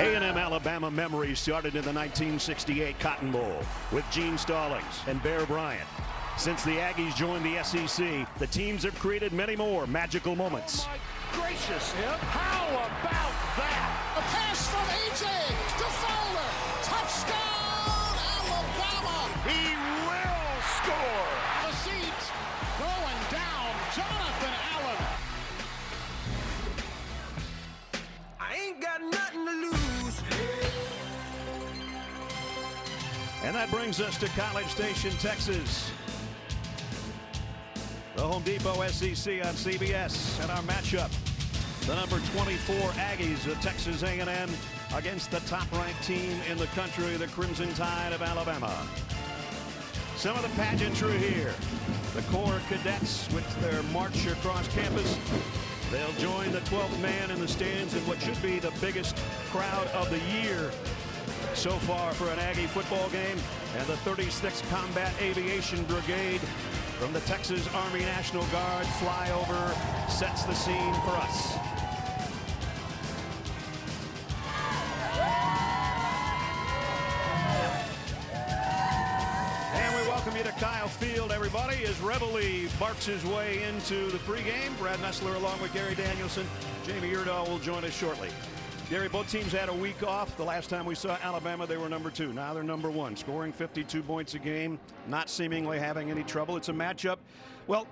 A&M Alabama memories started in the 1968 Cotton Bowl with Gene Stallings and Bear Bryant. Since the Aggies joined the SEC, the teams have created many more magical moments. Oh my gracious, how about that? A pass from A.J. to Fowler. Touchdown, Alabama. He will score. The seeds throwing down Jonathan Allen. I ain't got nothing to lose. And that brings us to College Station, Texas. The Home Depot SEC on CBS, and our matchup, the number 24 Aggies of Texas A&M against the top-ranked team in the country, the Crimson Tide of Alabama. Some of the pageantry here. The Corps Cadets with their march across campus. They'll join the 12th man in the stands in what should be the biggest crowd of the year so far for an Aggie football game. And the 36th Combat Aviation Brigade from the Texas Army National Guard flyover sets the scene for us. And we welcome you to Kyle Field, everybody, as Reveille barks his way into the pregame. Brad Nessler along with Gary Danielson. Jamie Erdahl will join us shortly. Gary, both teams had a week off. The last time we saw Alabama, they were number 2. Now they're number 1, scoring 52 points a game, not seemingly having any trouble. It's a matchup. Well,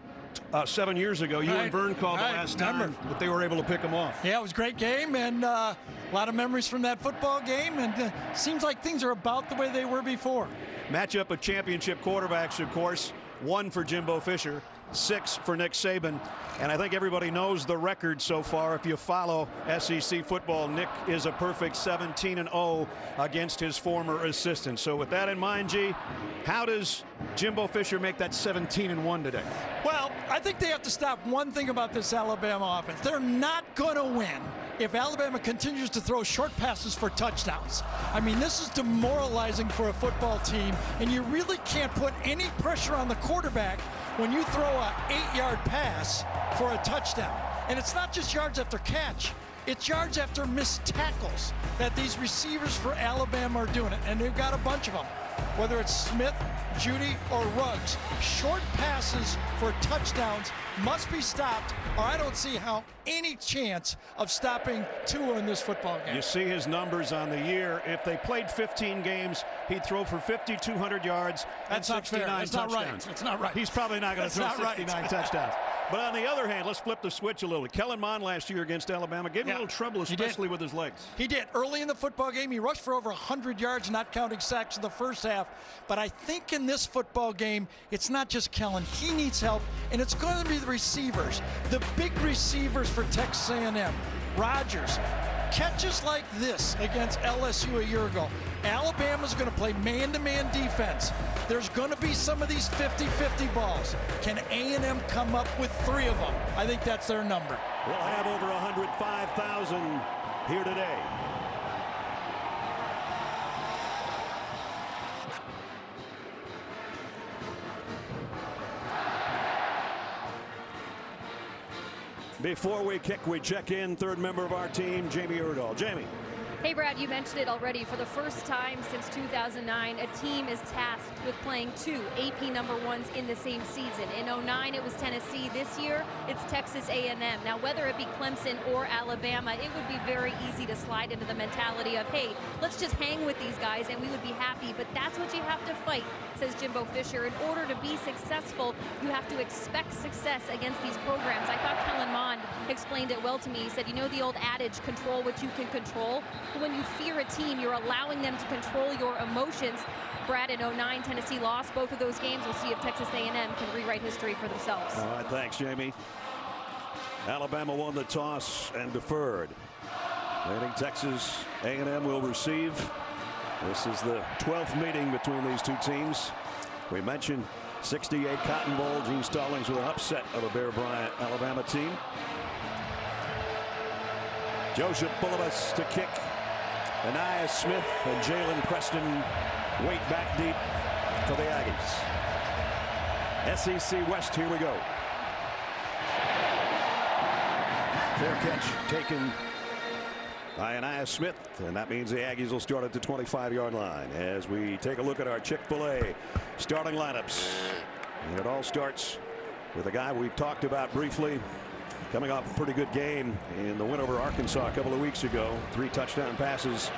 7 years ago, you and Vern called the last time that they were able to pick them off. Yeah, it was a great game, and a lot of memories from that football game, and seems like things are about the way they were before. Matchup of championship quarterbacks, of course. 1 for Jimbo Fisher, 6 for Nick Saban. And I think everybody knows the record so far. If you follow SEC football, Nick is a perfect 17-0 against his former assistant. So with that in mind, G, how does Jimbo Fisher make that 17-1 today? Well, I think they have to stop one thing about this Alabama offense. They're not going to win if Alabama continues to throw short passes for touchdowns. I mean, this is demoralizing for a football team, and you really can't put any pressure on the quarterback when you throw an 8-yard pass for a touchdown. And it's not just yards after catch, it's yards after missed tackles that these receivers for Alabama are doing it, and they've got a bunch of them. Whether it's Smith, Judy, or Ruggs, short passes for touchdowns must be stopped, or I don't see how any chance of stopping Tua in this football game. You see his numbers on the year. If they played 15 games, he'd throw for 5,200 yards and 69 touchdowns. That's not right. That's not right. He's probably not going to throw 69 touchdowns. But on the other hand, let's flip the switch a little. Kellen Mond last year against Alabama gave him a little trouble, especially with his legs. He did. Early in the football game, he rushed for over 100 yards, not counting sacks in the first half. But I think in this football game, it's not just Kellen. He needs help, and it's going to be the receivers, the big receivers for Texas A&M. Rodgers, catches like this against LSU a year ago. Alabama's going to play man-to-man defense. There's going to be some of these 50-50 balls. Can A&M come up with 3 of them? I think that's their number. We'll have over 105,000 here today. Before we kick, we check in. Third member of our team, Jamie Erdahl. Jamie. Hey, Brad, you mentioned it already. For the first time since 2009, a team is tasked with playing 2 AP number 1s in the same season. In 2009, it was Tennessee. This year, it's Texas A&M. Now, whether it be Clemson or Alabama, it would be very easy to slide into the mentality of, hey, let's just hang with these guys and we would be happy. But that's what you have to fight, says Jimbo Fisher. In order to be successful, you have to expect success against these programs. I thought Kellen Mond explained it well to me. He said, you know the old adage, control what you can control? When you fear a team, you're allowing them to control your emotions. Brad, in 2009, Tennessee lost both of those games. We'll see if Texas A&M can rewrite history for themselves. All right, thanks, Jamie. Alabama won the toss and deferred. I think Texas A&M will receive. This is the 12th meeting between these two teams. We mentioned 68 Cotton Bowl. Gene Stallings with an upset of a Bear Bryant Alabama team. Joseph Bulovas to kick. Anaya Smith and Jalen Preston wait back deep for the Aggies. SEC West, here we go. Fair catch taken by Smith, and that means the Aggies will start at the 25-yard line as we take a look at our Chick-fil-A starting lineups. And it all starts with a guy we've talked about briefly, coming off a pretty good game in the win over Arkansas a couple of weeks ago. 3 touchdown passes.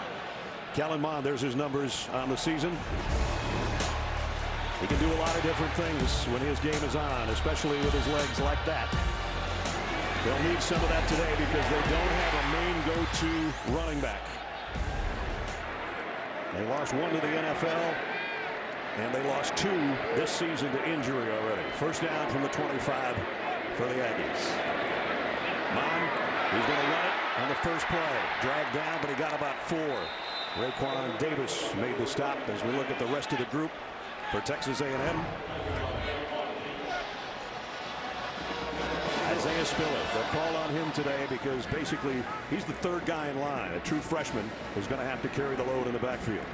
Kellen Mond, there's his numbers on the season. He can do a lot of different things when his game is on, especially with his legs like that. They'll need some of that today because they don't have a main go-to running back. They lost 1 to the NFL, and they lost 2 this season to injury already. First down from the 25 for the Aggies. Mond, he's going to run it on the first play. Dragged down, but he got about 4. Raekwon Davis made the stop as we look at the rest of the group for Texas A&M. Isaiah Spiller, they'll call on him today because basically he's the 3rd guy in line. A true freshman who's going to have to carry the load in the backfield.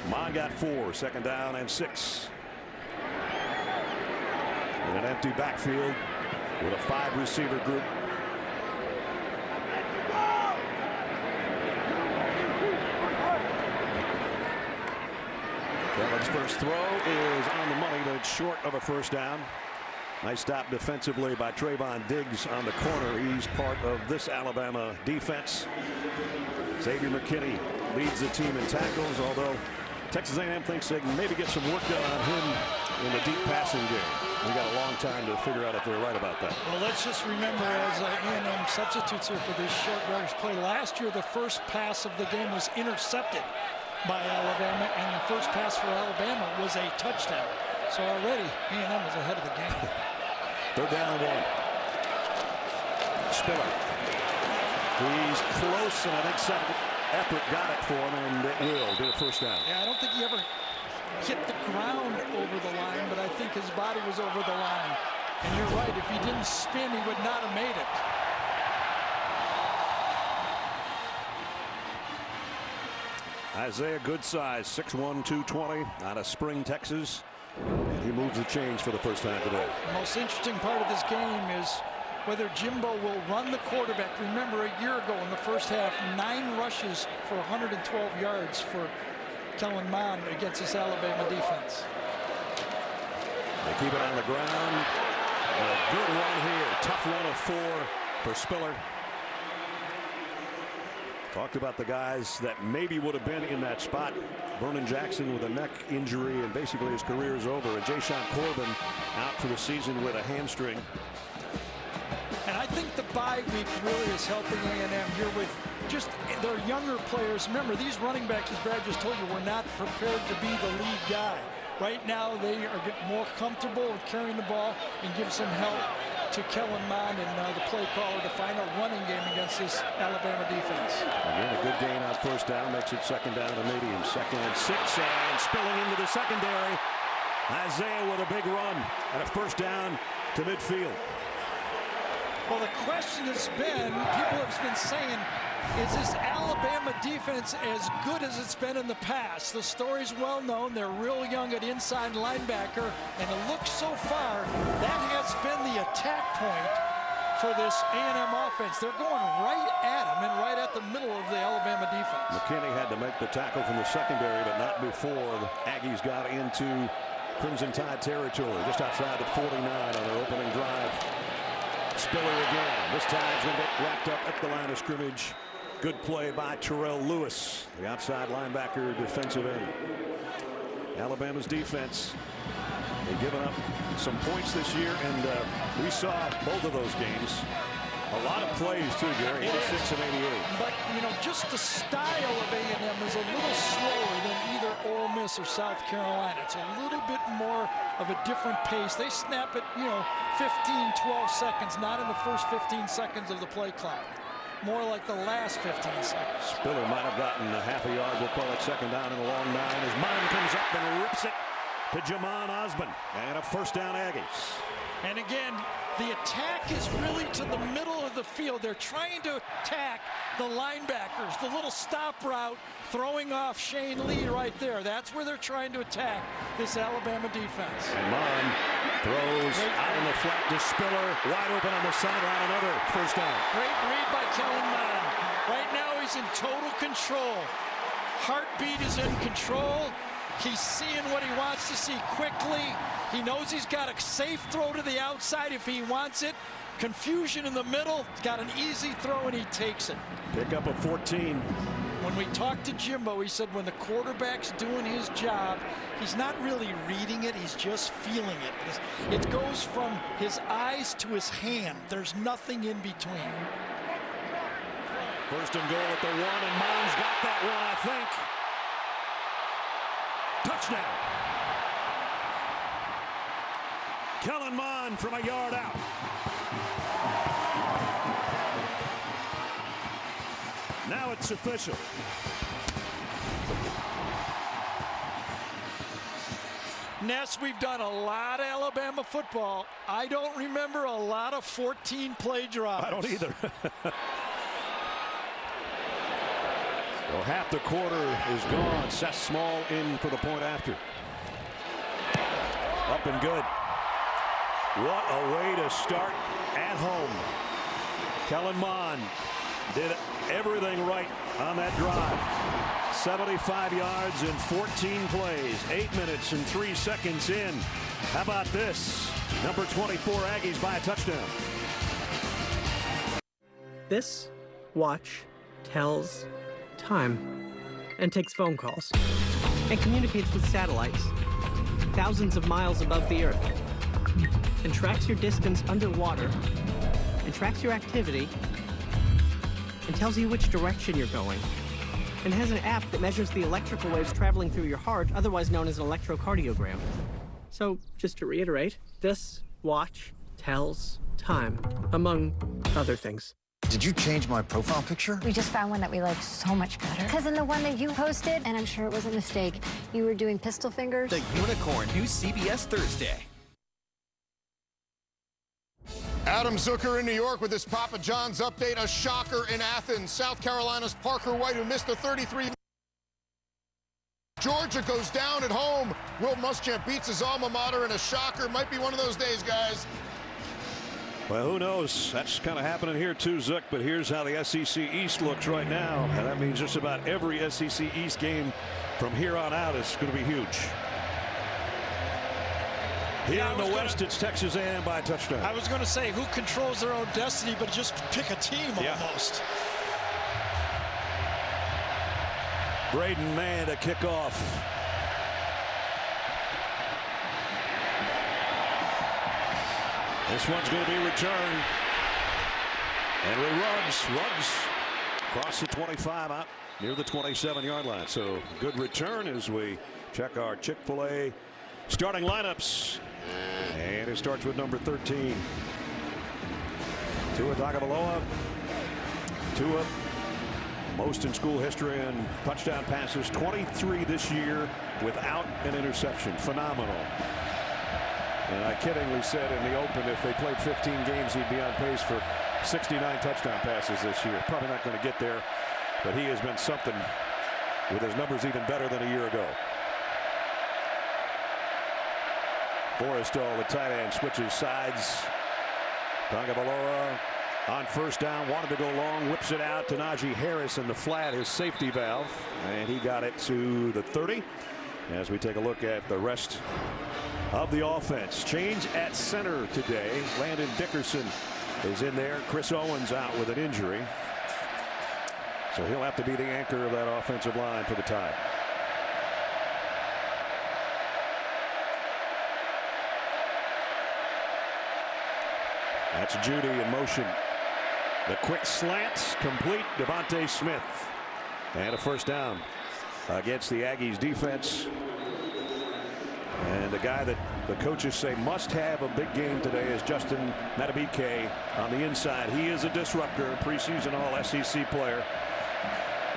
Mond got 4, second down and 6. In an empty backfield with a 5-receiver group. Kellen's first throw is on the money, but it's short of a first down. Nice stop defensively by Trayvon Diggs on the corner. He's part of this Alabama defense. Xavier McKinney leads the team in tackles, although Texas A&M thinks they can maybe get some work done on him in the deep passing game. We got a long time to figure out if they're right about that. Well, let's just remember, as A&M substitutes here for this short yardage play, last year the first pass of the game was intercepted by Alabama, and the first pass for Alabama was a touchdown. So already A&M is ahead of the game. 3rd down and 1. Spiller. He's close, and I think second effort got it for him, and it will get a first down. Yeah, I don't think he ever hit the ground over the line, but I think his body was over the line. And you're right, if he didn't spin, he would not have made it. Isaiah, good size, 6'1", 220, out of Spring, Texas. And he moves the chains for the first time today. The most interesting part of this game is whether Jimbo will run the quarterback. Remember, a year ago in the first half, 9 rushes for 112 yards for Kellen Mond against this Alabama defense. They keep it on the ground. And a good run here. Tough run of 4 for Spiller. Talked about the guys that maybe would have been in that spot. Vernon Jackson with a neck injury, and basically his career is over. And Jashaun Corbin out for the season with a hamstring. And I think the bye week really is helping A&M here with just their younger players. Remember, these running backs, as Brad just told you, were not prepared to be the lead guy. Right now, they are getting more comfortable with carrying the ball and give some help to Kellen Mond and the play caller to find a running game against this Alabama defense. Again, a good gain on first down, makes it second down and medium. 2nd and 6, and spilling into the secondary. Isaiah with a big run and a first down to midfield. Well, the question has been, people have been saying, is this Alabama defense as good as it's been in the past? The story's well known. They're real young at inside linebacker, and it looks so far that has been the attack point for this A&M offense. They're going right at them and right at the middle of the Alabama defense. McKinney had to make the tackle from the secondary, but not before the Aggies got into Crimson Tide territory, just outside the 49 on their opening drive. Spiller again. This time he's going to get wrapped up at the line of scrimmage. Good play by Terrell Lewis, the outside linebacker, defensive end. Alabama's defense, they've given up some points this year, and we saw both of those games. A lot of plays too, Gary. 86 and 88. But you know, just the style of A&M is a little slower than either Ole Miss or South Carolina. It's a little bit more of a different pace. They snap it, 15, 12 seconds, not in the first 15 seconds of the play clock. More like the last 15 seconds. Spiller might have gotten a half a yard. We'll call it second down and a long 9 as Mond comes up and rips it to Jamon Osborne. And a first down Aggies. And again, the attack is really to the middle of the field. They're trying to attack the linebackers, the little stop route, throwing off Shane Lee right there. That's where they're trying to attack this Alabama defense. And Mond throws out in the flat to Spiller, wide open on the sideline, another first down. Great read by Kellen Mond. Right now he's in total control. Heartbeat is in control. He's seeing what he wants to see quickly. He knows he's got a safe throw to the outside if he wants it. Confusion in the middle. He's got an easy throw and he takes it. Pick up a 14. When we talked to Jimbo, he said when the quarterback's doing his job, he's not really reading it, he's just feeling it. It goes from his eyes to his hand. There's nothing in between. First and goal at the 1, and Mond's got that one, I think. Touchdown. Kellen Mond from a yard out. Now it's official. Ness, we've done a lot of Alabama football. I don't remember a lot of 14-play drives. I don't either. Well, half the quarter is gone. Seth Small in for the point after. Up and good. What a way to start at home. Kellen Mond did everything right on that drive. 75 yards in 14 plays. 8 minutes and 3 seconds in. How about this? Number 24 Aggies by a touchdown. This watch tells time and takes phone calls and communicates with satellites thousands of miles above the Earth and tracks your distance underwater and tracks your activity and tells you which direction you're going and has an app that measures the electrical waves traveling through your heart, otherwise known as an electrocardiogram. So, just to reiterate, this watch tells time, among other things. Did you change my profile picture? We just found one that we like so much better. Because in the one that you posted, and I'm sure it was a mistake, you were doing pistol fingers. The Unicorn, new CBS Thursday. Adam Zucker in New York with his Papa John's update. A shocker in Athens. South Carolina's Parker White, who missed the 33. Georgia goes down at home. Will Muschamp beats his alma mater in a shocker. Might be one of those days, guys. Well, who knows? That's kind of happening here too, Zook. But here's how the SEC East looks right now. And that means just about every SEC East game from here on out is going to be huge. Here in the West, it's Texas A&M by a touchdown. I was going to say, who controls their own destiny, but just pick a team almost. Braden Mann to kick off. This one's going to be returned. And Ruggs across the 25 out near the 27-yard line. So good return as we check our Chick-fil-A starting lineups. And it starts with number 13. Tua Tagovailoa. Tua, most in school history in touchdown passes, 23 this year without an interception. Phenomenal. And I kiddingly said in the open if they played 15 games he'd be on pace for 69 touchdown passes this year. Probably not going to get there, but he has been something with his numbers even better than a year ago. Forrestall, the tight end, switches sides. Tagovailoa on first down, wanted to go long, whips it out to Najee Harris in the flat, his safety valve, and he got it to the 30. As we take a look at the rest of the offense. Change at center today. Landon Dickerson is in there. Chris Owens out with an injury. So he'll have to be the anchor of that offensive line for the Tide. That's Judy in motion. The quick slant complete. Devontae Smith. And a first down against the Aggies defense. And the guy that the coaches say must have a big game today is Justin Matabike on the inside. He is a disruptor, preseason All-SEC player.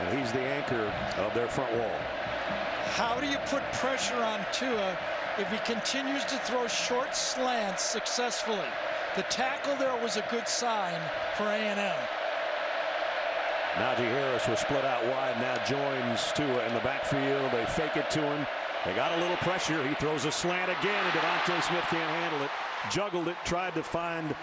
And he's the anchor of their front wall. How do you put pressure on Tua if he continues to throw short slants successfully? The tackle there was a good sign for A&M. Najee Harris was split out wide, now joins Tua in the backfield. They fake it to him. They got a little pressure. He throws a slant again, and Devontae Smith can't handle it. Juggled it, tried to find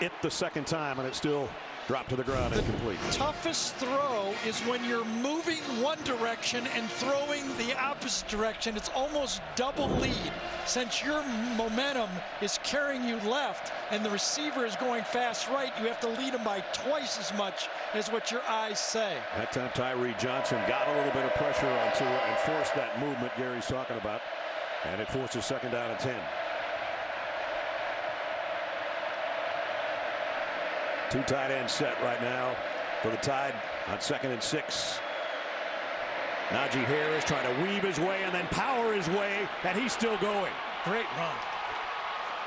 it the second time, and it still dropped to the ground incomplete. The toughest throw is when you're moving one direction and throwing the opposite direction. It's almost double lead. Since your momentum is carrying you left and the receiver is going fast right, you have to lead him by twice as much as what your eyes say. That time Tyree Johnson got a little bit of pressure on Tua and forced that movement Gary's talking about, and it forces second down and 10. Two tight ends set right now for the Tide on 2nd and 6. Najee Harris trying to weave his way and then power his way, and he's still going. Great run.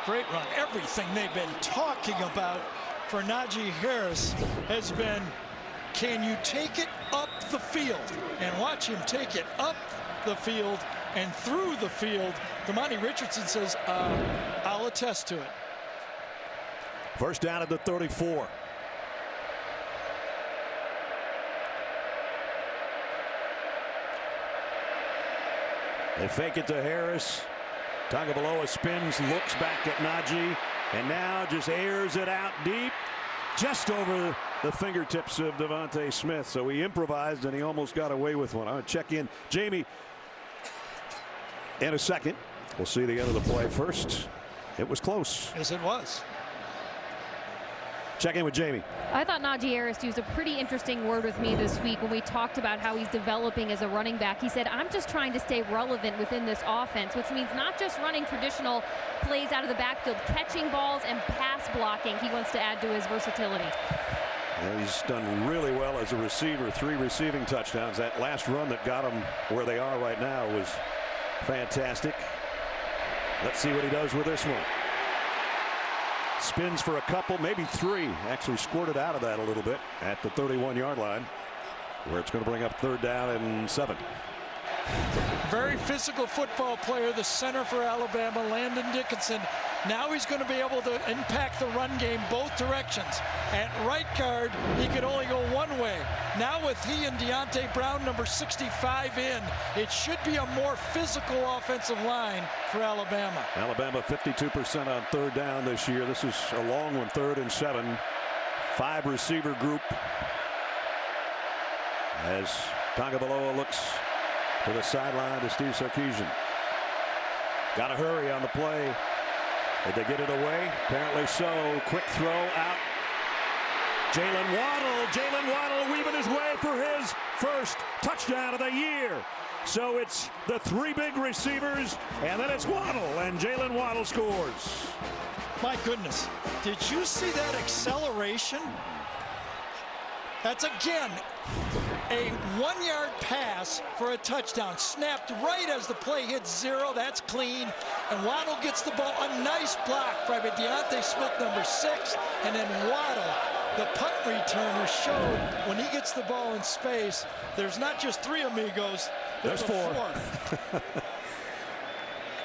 Great run. Everything they've been talking about for Najee Harris has been, can you take it up the field? And watch him take it up the field and through the field. Damani Richardson says, I'll attest to it. First down at the 34. They fake it to Harris. Tagovailoa spins, looks back at Najee, and now just airs it out deep, just over the fingertips of Devontae Smith. So he improvised, and he almost got away with one. I'll check in Jamie in a second. We'll see the end of the play first. It was close. Yes, it was. Check in with Jamie. I thought Najee Harris used a pretty interesting word with me this week when we talked about how he's developing as a running back. He said, I'm just trying to stay relevant within this offense, which means not just running traditional plays out of the backfield, catching balls and pass blocking. He wants to add to his versatility. Well, he's done really well as a receiver. 3 receiving touchdowns. That last run that got them where they are right now was fantastic. Let's see what he does with this one. Spins for a couple, maybe 3. Actually squirted out of that a little bit at the 31-yard line, where it's going to bring up 3rd down and 7. Very physical football player, the center for Alabama, Landon Dickinson. Now he's going to be able to impact the run game both directions. At right guard, he could only go one way. Now with he and Deontay Brown, number 65, in, it should be a more physical offensive line for Alabama. Alabama 52% on 3rd down this year. This is a long one, 3rd and 7. 5 receiver group as Tagovailoa looks to the sideline to Steve Sarkisian. Got to hurry on the play. Did they get it away? Apparently so. Quick throw out. Jalen Waddle weaving his way for his first touchdown of the year. So it's the 3 big receivers, and then it's Waddle, and Jalen Waddle scores. My goodness, did you see that acceleration? That's again a 1-yard pass for a touchdown, snapped right as the play hits 0. That's clean, and Waddle gets the ball. A nice block by Deontay Smith, number 6, and then Waddle, the punt returner, showed when he gets the ball in space, there's not just 3 amigos, there's 4.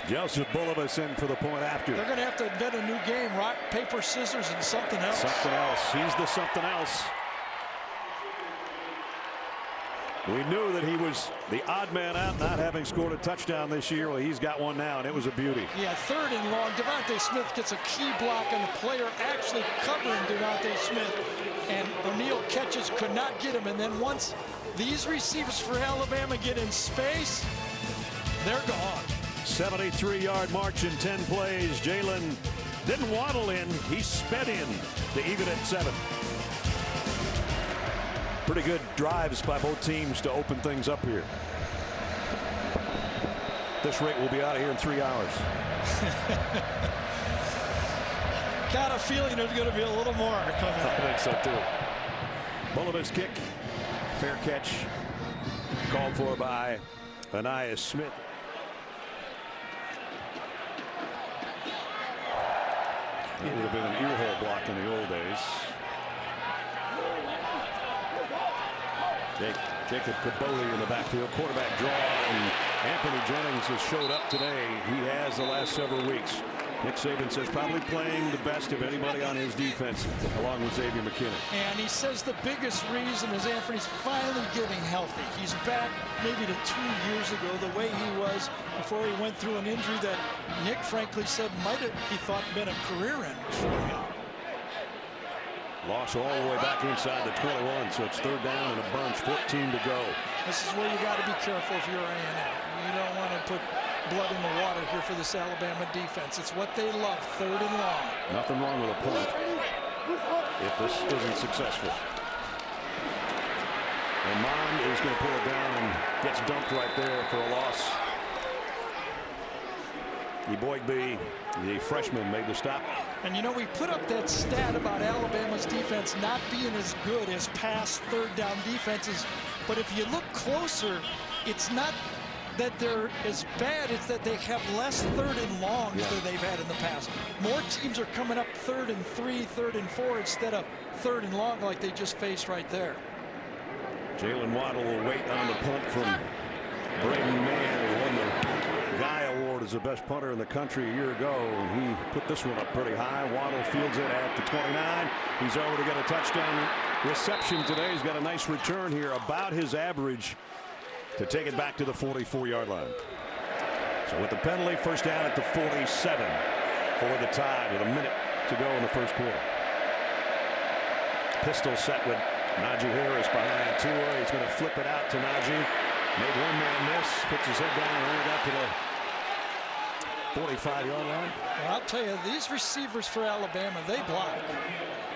Joseph Bulovas in for the point after. They're going to have to invent a new game, rock, paper, scissors, and something else. Something else. He's the something else. We knew that he was the odd man out, not having scored a touchdown this year. Well, he's got one now, and it was a beauty. Yeah, 3rd and long. Devontae Smith gets a key block on the player actually covering Devontae Smith, and O'Neal catches, could not get him. And then once these receivers for Alabama get in space, they're gone. 73-yard march in 10 plays. Jalen didn't waddle in. He sped in to even at 7. Pretty good drives by both teams to open things up here. This rate will be out of here in 3 hours. Got a feeling there's going to be a little more coming. I think so too. Bulovas kick, fair catch, called for by Anais Smith. It would have been an earhole block in the old days. Jacob Kaboli in the backfield, quarterback draw, and Anthony Jennings has showed up today. He has the last several weeks. Nick Saban says probably playing the best of anybody on his defense, along with Xavier McKinney. And he says the biggest reason is Anthony's finally getting healthy. He's back maybe to 2 years ago, the way he was before he went through an injury that Nick frankly said might have, he thought, been a career ender for him. Loss all the way back inside the 21, so it's 3rd down and a bunch, 14 to go. This is where you got to be careful if you're A&M. You don't want to put blood in the water here for this Alabama defense. It's what they love, 3rd and long. Nothing wrong with a punt if this isn't successful. And Mond is going to pull it down and gets dumped right there for a loss. Boygby, the freshman, made the stop. And you know, we put up that stat about Alabama's defense not being as good as past 3rd down defenses. But if you look closer, it's not that they're as bad, it's that they have less 3rd and longs than they've had in the past. More teams are coming up 3rd and 3, 3rd and 4 instead of 3rd and long like they just faced right there. Jalen Waddle will wait on the punt from Braden Mann, who won the Guy Award as the best punter in the country a year ago. He put this one up pretty high. Waddle fields it at the 29. He's already got a touchdown reception today. He's got a nice return here, about his average, to take it back to the 44-yard line. So with the penalty, 1st down at the 47 for the Tide with a minute to go in the 1st quarter. Pistol set with Najee Harris behind Tua. He's going to flip it out to Najee. Made one man miss, puts his head down and only got to the 45-yard line. Well, I'll tell you, these receivers for Alabama, they block.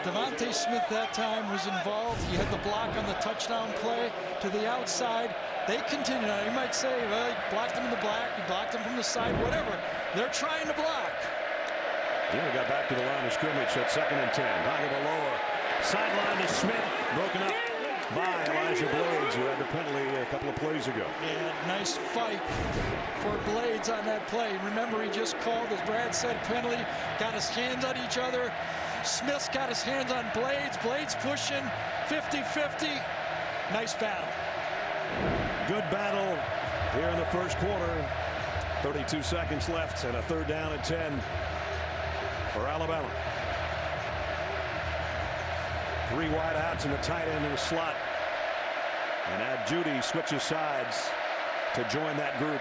Devontae Smith that time was involved. He had the block on the touchdown play to the outside. They continue. Now, you might say, well, he blocked him in the black, he blocked him from the side, whatever. They're trying to block. Yeah, we got back to the line of scrimmage at 2nd and 10. Tagovailoa, sideline to Smith, broken up by Elijah Blades, who had the penalty a couple of plays ago. Yeah, nice fight for Blades on that play. Remember, he just called, as Brad said, penalty, got his hands on each other. Smith's got his hands on Blades. Blades pushing 50-50. Nice battle. Good battle here in the 1st quarter. 32 seconds left and a 3rd down and 10 for Alabama. 3 wide outs and the tight end in the slot. And Ad Judy switches sides to join that group.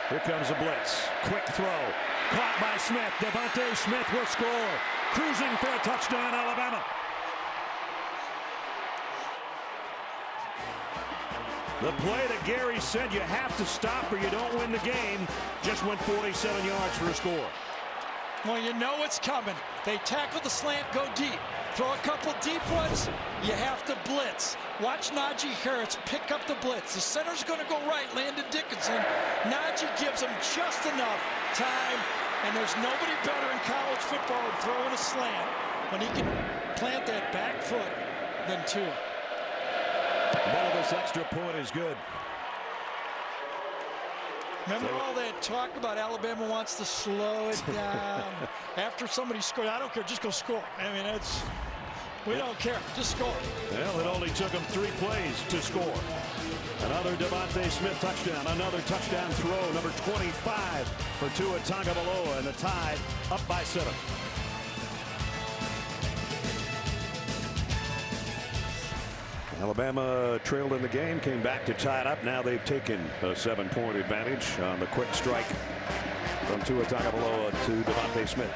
Here comes a blitz. Quick throw. Caught by Smith. Devontae Smith will score. Cruising for a touchdown, Alabama. The play that Gary said you have to stop or you don't win the game just went 47 yards for a score. Well, you know what's coming. They tackle the slant, go deep. Throw a couple deep ones, you have to blitz. Watch Najee Harris pick up the blitz. The center's going to go right, Landon Dickinson. Najee gives him just enough time, and there's nobody better in college football at throwing a slant when he can plant that back foot than Tua. This extra point is good. Remember all that talk about Alabama wants to slow it down after somebody scores? I don't care, just go score. I mean, we don't care, just score. Well, it only took them 3 plays to score. Another Devontae Smith touchdown, another touchdown throw, number 25 for Tua Tagovailoa, and the Tide up by 7. Alabama trailed in the game, came back to tie it up. Now they've taken a 7-point advantage on the quick strike from Tua Tagovailoa to Devontae Smith.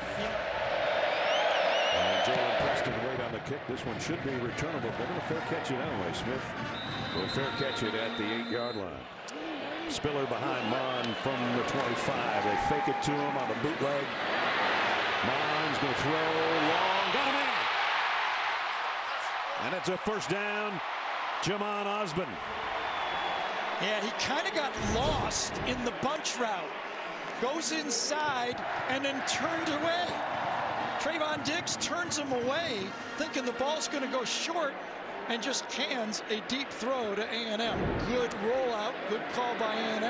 And Jalen Preston wait on the kick. This one should be returnable. They're going to fair catch it anyway. Smith will fair catch it at the 8-yard line. Spiller behind Mond from the 25. They fake it to him on the bootleg. Mond's going to throw long. Got him in. And it's a 1st down. Jamon Osborne. Yeah, he kind of got lost in the bunch route. Goes inside and then turns away. Trayvon Diggs turns him away, thinking the ball's going to go short, and just hands a deep throw to A&M. Good rollout, good call by A&M.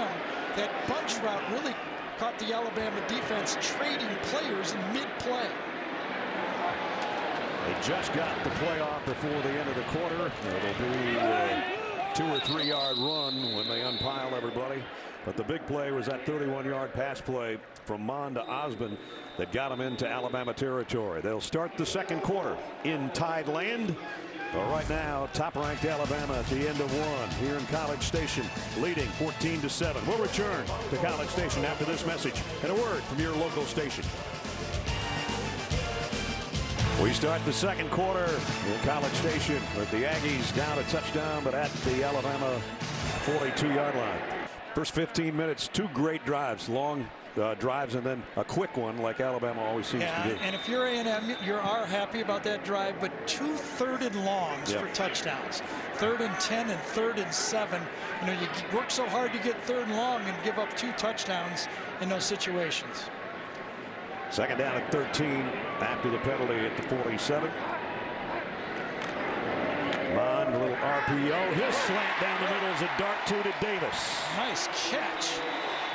That bunch route really caught the Alabama defense trading players in mid-play. They just got the play off before the end of the quarter. It'll be a 2 or 3 yard run when they unpile everybody. But the big play was that 31-yard pass play from Mond to Osborne that got them into Alabama territory. They'll start the second quarter in tied land. But right now, top-ranked Alabama at the end of one here in College Station, leading 14-7. We'll return to College Station after this message and a word from your local station. We start the second quarter in College Station with the Aggies down a touchdown, but at the Alabama 42-yard line. First 15 minutes, 2 great drives, long drives, and then a quick one like Alabama always seems to do. And if you're A&M, you are happy about that drive, but 2 3rd and longs for touchdowns. 3rd and 10 and 3rd and 7. You know, you work so hard to get 3rd and long and give up 2 touchdowns in those situations. Second down at 13 after the penalty at the 47. Mond, a little RPO. His slant down the middle is a dart to Davis. Nice catch.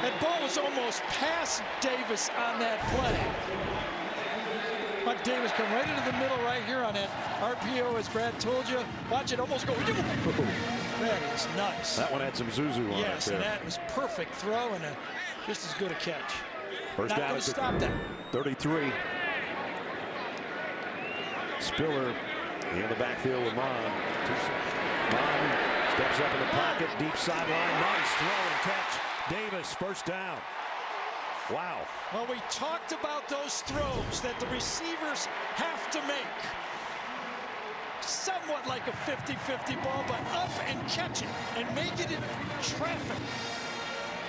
That ball was almost past Davis on that play. But Davis come right into the middle right here on that RPO, as Brad told you. Watch it almost go. That is nice. That one had some Zuzu on it. Yes, and that was perfect throw and just as good a catch. First down at stop that. 33. Spiller in the backfield with Mond. Mond steps up in the pocket, deep sideline. Nice throw and catch. Davis, first down. Wow. Well, we talked about those throws that the receivers have to make. Somewhat like a 50-50 ball, but up and catch it and make it in traffic.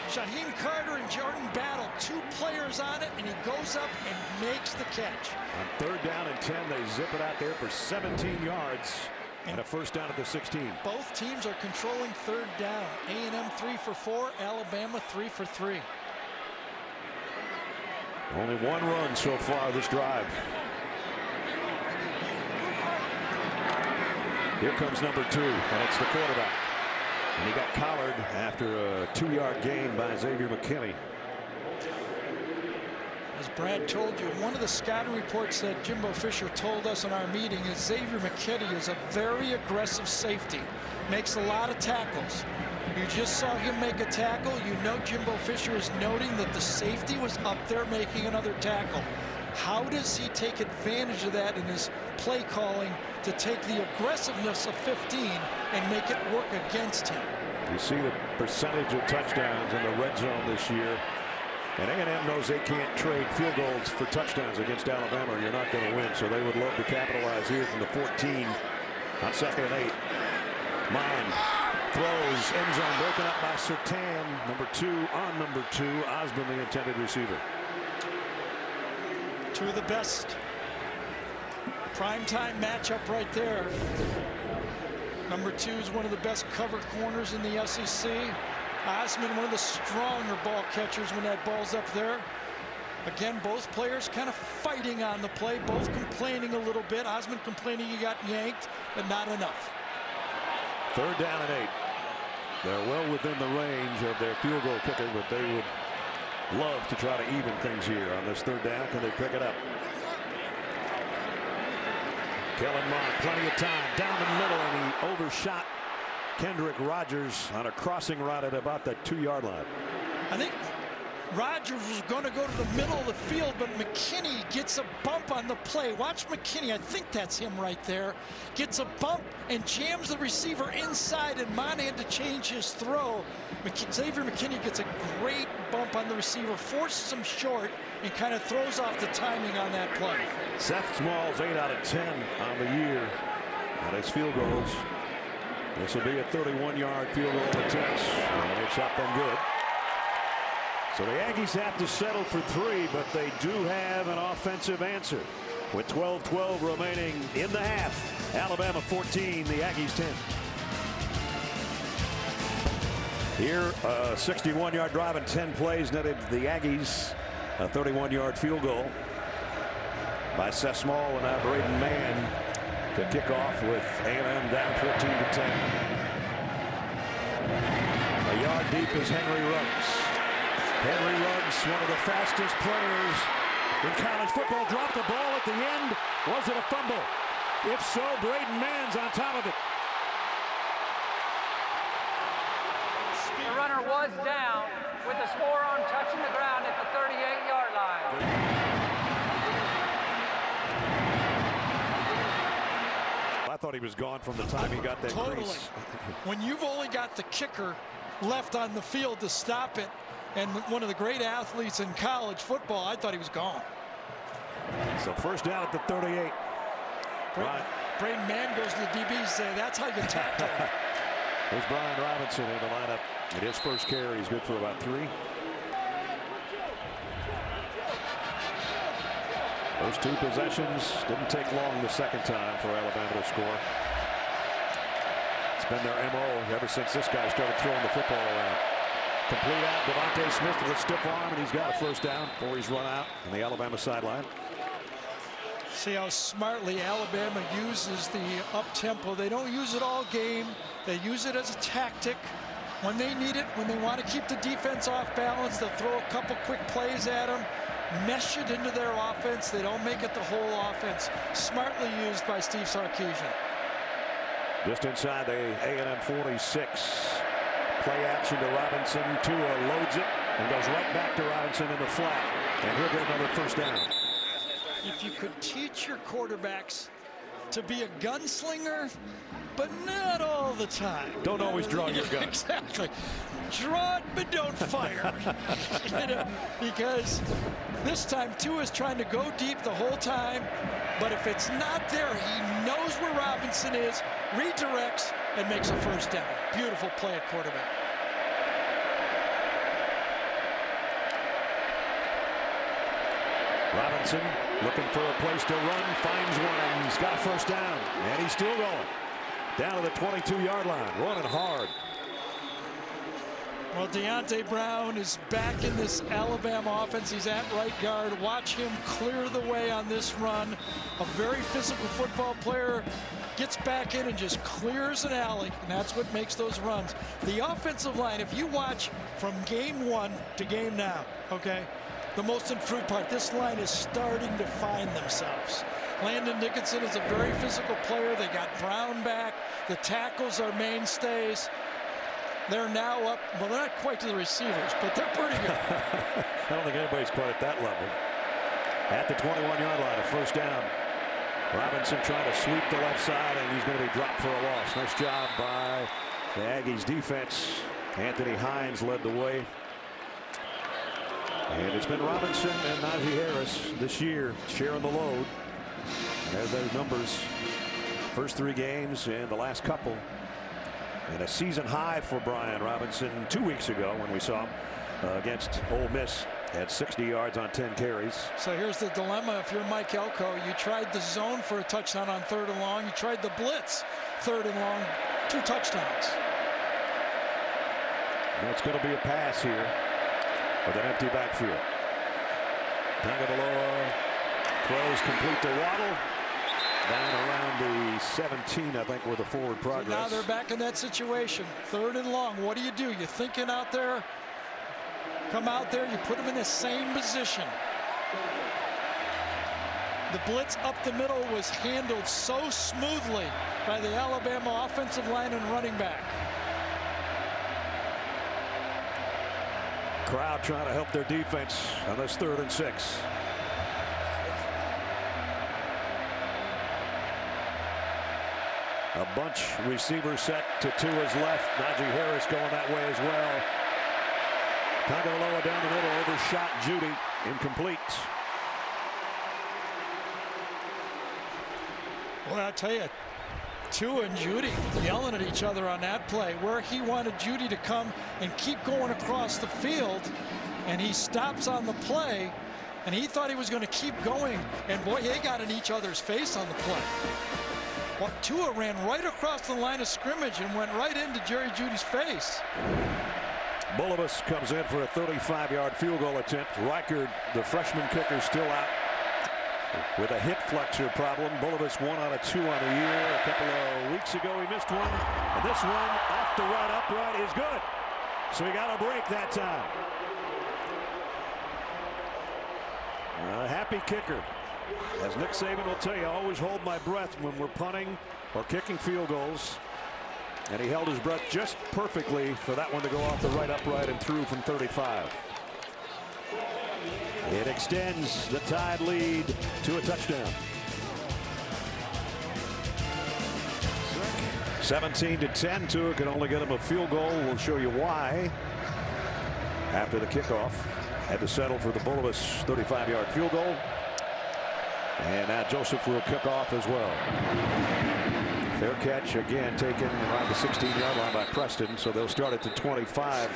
Shaheem Carter and Jordan Battle, 2 players on it, and he goes up and makes the catch. On 3rd down and 10, they zip it out there for 17 yards. And a first down at the 16. Both teams are controlling 3rd down. A&M 3 for 4, Alabama 3 for 3. Only 1 run so far this drive. Here comes number 2, and it's the quarterback. And he got collared after a 2-yard gain by Xavier McKinney. As Brad told you, one of the scouting reports that Jimbo Fisher told us in our meeting is Xavier McKinney is a very aggressive safety. Makes a lot of tackles. You just saw him make a tackle. You know Jimbo Fisher is noting that the safety was up there making another tackle. How does he take advantage of that in his play calling to take the aggressiveness of 15 and make it work against him? You see the percentage of touchdowns in the red zone this year. And A&M knows they can't trade field goals for touchdowns against Alabama, or you're not going to win. So they would love to capitalize here from the 14 on 2nd and 8. Mond throws, end zone broken up by Surtain. Number 2 on number 2. Osborne, the intended receiver. 2 of the best primetime matchup right there. Number 2 is one of the best cover corners in the SEC. Osborne, one of the stronger ball catchers when that ball's up there. Again, both players kind of fighting on the play, both complaining a little bit. Osborne complaining he got yanked, but not enough. 3rd down and 8. They're well within the range of their field goal kicker, but they would love to try to even things here on this 3rd down. Can they pick it up? Kellen Mond, plenty of time down the middle, and he overshot Kendrick Rogers on a crossing route at about the 2-yard line. I think Rogers was going to go to the middle of the field, but McKinney gets a bump on the play. Watch McKinney. I think that's him right there. Gets a bump and jams the receiver inside, and Mond had to change his throw. Xavier McKinney gets a great bump on the receiver, forces him short, and kind of throws off the timing on that play. Seth Small's 8 out of 10 on the year on his field goals. This will be a 31-yard field goal attempt, and it's up and good. So the Aggies have to settle for 3, but they do have an offensive answer. With 12-12 remaining in the half, Alabama 14, the Aggies 10. Here, a 61-yard drive and 10 plays netted the Aggies a 31-yard field goal by Seth Small, and now Braden Mann to kick off with A&M down 14-10. A yard deep is Henry Ruggs. Henry Ruggs, one of the fastest players in college football, dropped the ball at the end. Was it a fumble? If so, Braden Mann's on top of it. The runner was down with his forearm touching the ground at the 38-yard line. I thought he was gone from the time he got that crease. When you've only got the kicker left on the field to stop it, and one of the great athletes in college football, I thought he was gone. So first down at the 38. Braden Mann goes to the DB and say, that's how you tackle him. There's Brian Robinson in the lineup. At his first carry, he's good for about 3. Those 2 possessions didn't take long the second time for Alabama to score. It's been their MO ever since this guy started throwing the football around. Complete out, Devontae Smith with a stiff arm, and he's got a first down before he's run out on the Alabama sideline. See how smartly Alabama uses the up-tempo. They don't use it all game. They use it as a tactic. When they need it, when they want to keep the defense off balance, they'll throw a couple quick plays at them, mesh it into their offense. They don't make it the whole offense. Smartly used by Steve Sarkisian. Just inside the A&M 46. Play action to Robinson. Tua loads it and goes right back to Robinson in the flat. And he'll get another first down. If you could teach your quarterbacks to be a gunslinger, but not all the time. Don't always draw your gun. Exactly. Draw it, but don't fire. Because this time Tua is trying to go deep the whole time, but if it's not there, he knows where Robinson is, redirects, and makes a first down. Beautiful play at quarterback. Robinson looking for a place to run, finds one, and he's got a first down. And he's still going. Down to the 22-yard line, running hard. Well, Deontay Brown is back in this Alabama offense. He's at right guard. Watch him clear the way on this run. A very physical football player gets back in and just clears an alley, and that's what makes those runs. The offensive line, if you watch from game 1 to game now, okay, the most improved part, this line is starting to find themselves. Landon Dickinson is a very physical player. They got Brown back. The tackles are mainstays. They're now up, well, they're not quite to the receivers, but they're pretty good. I don't think anybody's quite at that level. At the 21-yard line, a first down. Robinson trying to sweep the left side, and he's going to be dropped for a loss. Nice job by the Aggies defense. Anthony Hines led the way. And it's been Robinson and Najee Harris this year sharing the load. And there's those numbers. First 3 games and the last couple. And a season high for Brian Robinson 2 weeks ago when we saw him against Ole Miss at 60 yards on 10 carries. So here's the dilemma. If you're Mike Elko, you tried the zone for a touchdown on 3rd and long. You tried the blitz 3rd and long, 2 touchdowns. And it's going to be a pass here with an empty backfield. Tagovailoa throws complete to Waddle. Down around the 17, I think, with the forward progress. So now they're back in that situation. 3rd and long. What do? You're thinking out there. Come out there. You put them in the same position. The blitz up the middle was handled so smoothly by the Alabama offensive line and running back. Crowd trying to help their defense on this 3rd and 6. A bunch receiver set to Tua's left. Najee Harris going that way as well. Tagovailoa down the middle, overshot Judy, incomplete. Well, I tell you, Tua and Judy yelling at each other on that play, where he wanted Judy to come and keep going across the field, and he stops on the play, and he thought he was going to keep going, and boy, they got in each other's face on the play. Well, Tua ran right across the line of scrimmage and went right into Jerry Judy's face. Bulovas comes in for a 35-yard field goal attempt. Reichard, the freshman kicker, still out with a hip flexor problem. Bulovas 1 out of 2 on the year. A couple of weeks ago, he missed one. And this one off the right upright is good. So he got a break that time. A happy kicker. As Nick Saban will tell you, I always hold my breath when we're punting or kicking field goals. And he held his breath just perfectly for that one to go off the right upright and through from 35. It extends the Tide lead to a touchdown. 17-10. Tua can only get him a field goal. We'll show you why. After the kickoff, had to settle for the Bullivus 35-yard field goal. And now Joseph will kick off as well. Fair catch again taken around the 16-yard line by Preston, so they'll start at the 25.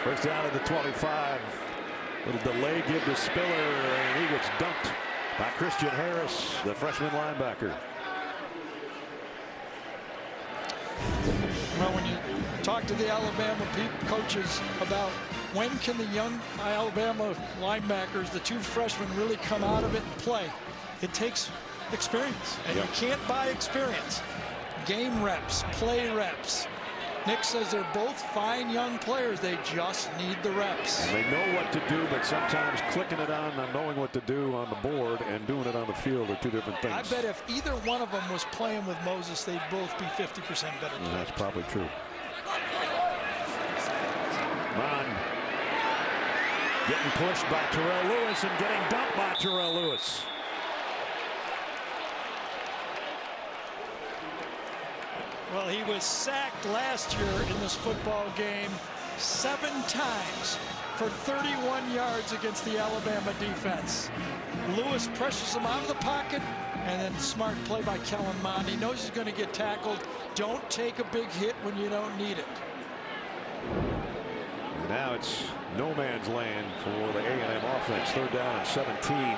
First down at the 25. Little delay give to Spiller, and he gets dunked by Christian Harris, the freshman linebacker. Well, when you talk to the Alabama coaches about when can the young Alabama linebackers, the two freshmen, really come out of it and play, it takes experience, and you can't buy experience. Game reps, play reps. Nick says they're both fine young players. They just need the reps. And they know what to do, but sometimes clicking it on and knowing what to do on the board and doing it on the field are two different things. I bet if either one of them was playing with Moses, they'd both be 50% better. That's probably true. Mond getting pushed by Terrell Lewis and getting dumped by Terrell Lewis. Well, he was sacked last year in this football game 7 times for 31 yards against the Alabama defense. Lewis pressures him out of the pocket, and then smart play by Kellen Mond. He knows he's going to get tackled. Don't take a big hit when you don't need it. Now it's no man's land for the A&M offense. 3rd down and 17.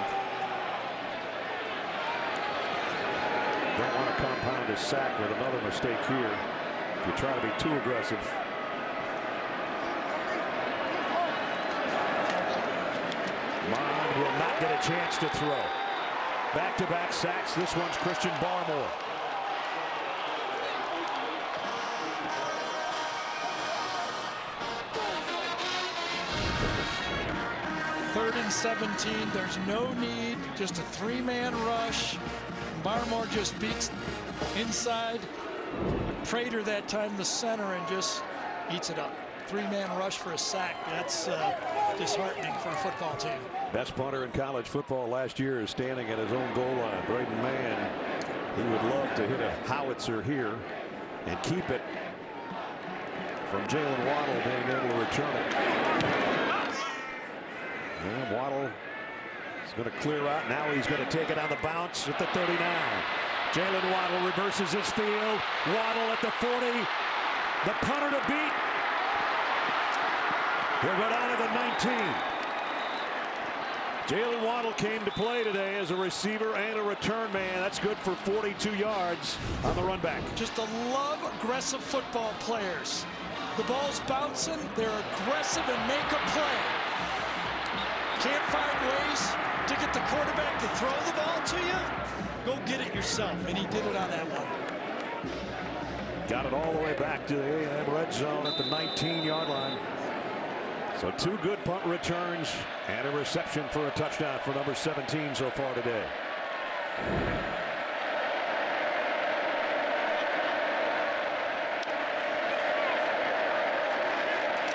Don't want to compound his sack with another mistake here. If you try to be too aggressive. Mond will not get a chance to throw. Back-to-back sacks. This one's Christian Barmore. Third and 17. There's no need. Just a 3-man rush. Barmore just beats inside. Prater that time the center and just eats it up. 3-man rush for a sack. That's disheartening for a football team. Best punter in college football last year is standing at his own goal line. Braden Mann, he would love to hit a howitzer here and keep it from Jalen Waddle being able to return it. And Waddle is going to clear out. Now he's going to take it on the bounce at the 39. Jalen Waddle reverses his field. Waddle at the 40. The punter to beat. He'll go down to the 19. Jalen Waddle came to play today as a receiver and a return man. That's good for 42 yards on the run back. Just to love aggressive football players. The ball's bouncing. They're aggressive and make a play. Can't find ways to get the quarterback to throw the ball to you? Go get it yourself, and he did it on that one. Got it all the way back to the A&M red zone at the 19-yard line. So 2 good punt returns and a reception for a touchdown for number 17 so far today.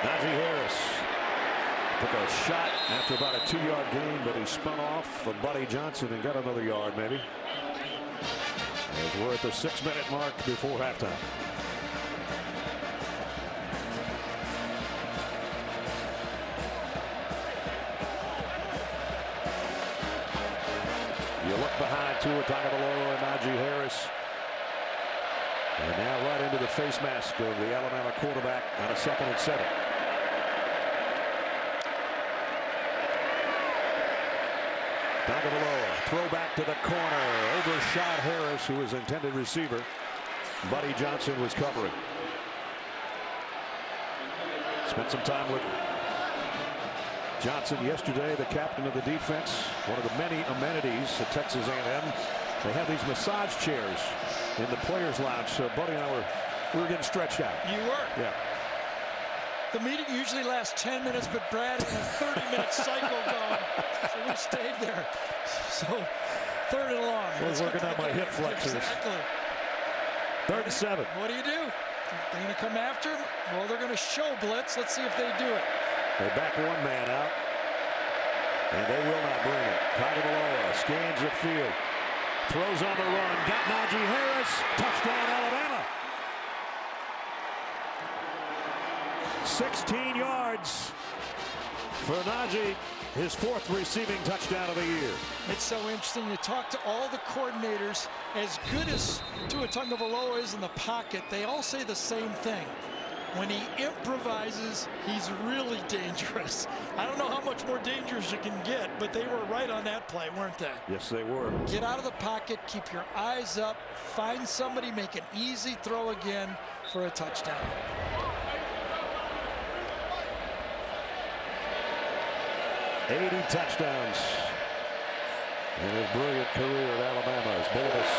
Najee Harris took a shot after about a 2-yard gain, but he spun off of Buddy Johnson and got another yard maybe. As we're at the 6-minute mark before halftime. You look behind Tua Tagovailoa and Najee Harris. And now right into the face mask of the Alabama quarterback on a 2nd and 7. Tagovailoa, throw back to the corner, overshot Harris, who was intended receiver. Buddy Johnson was covering. Spent some time with Johnson yesterday, the captain of the defense. One of the many amenities at Texas A&M. They have these massage chairs in the players' lounge. So Buddy and I were getting stretched out. You were? Yeah. The meeting usually lasts 10 minutes, but Brad had a 30-minute cycle going, so we stayed there. So 3rd and long. I was working on my hip flexors. Exactly. 3rd and 7. What do? They're going to come after him? Well, they're going to show blitz. Let's see if they do it. They back one man out, and they will not bring it. Tagovailoa scans the field, throws on the run, got Najee Harris, touchdown Alabama. 16 yards for Najee, his 4th receiving touchdown of the year. It's so interesting. You talk to all the coordinators, as good as Tua Tagovailoa is in the pocket, they all say the same thing. When he improvises, he's really dangerous. I don't know how much more dangerous you can get, but they were right on that play, weren't they? Yes, they were. Get out of the pocket, keep your eyes up, find somebody, make an easy throw again for a touchdown. 80 touchdowns in his brilliant career at Alabama as Davis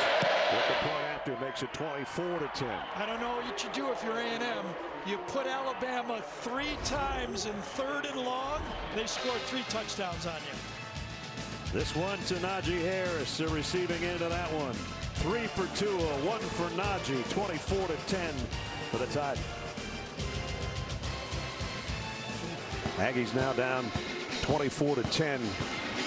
with the point after makes it 24-10. I don't know what you do if you're A&M. You put Alabama 3 times in 3rd and long, they scored 3 touchdowns on you. This one to Najee Harris, the receiving end of that one. 3 for Tua, 1 for Najee, 24-10 for the Tide. Aggies now down 24-10.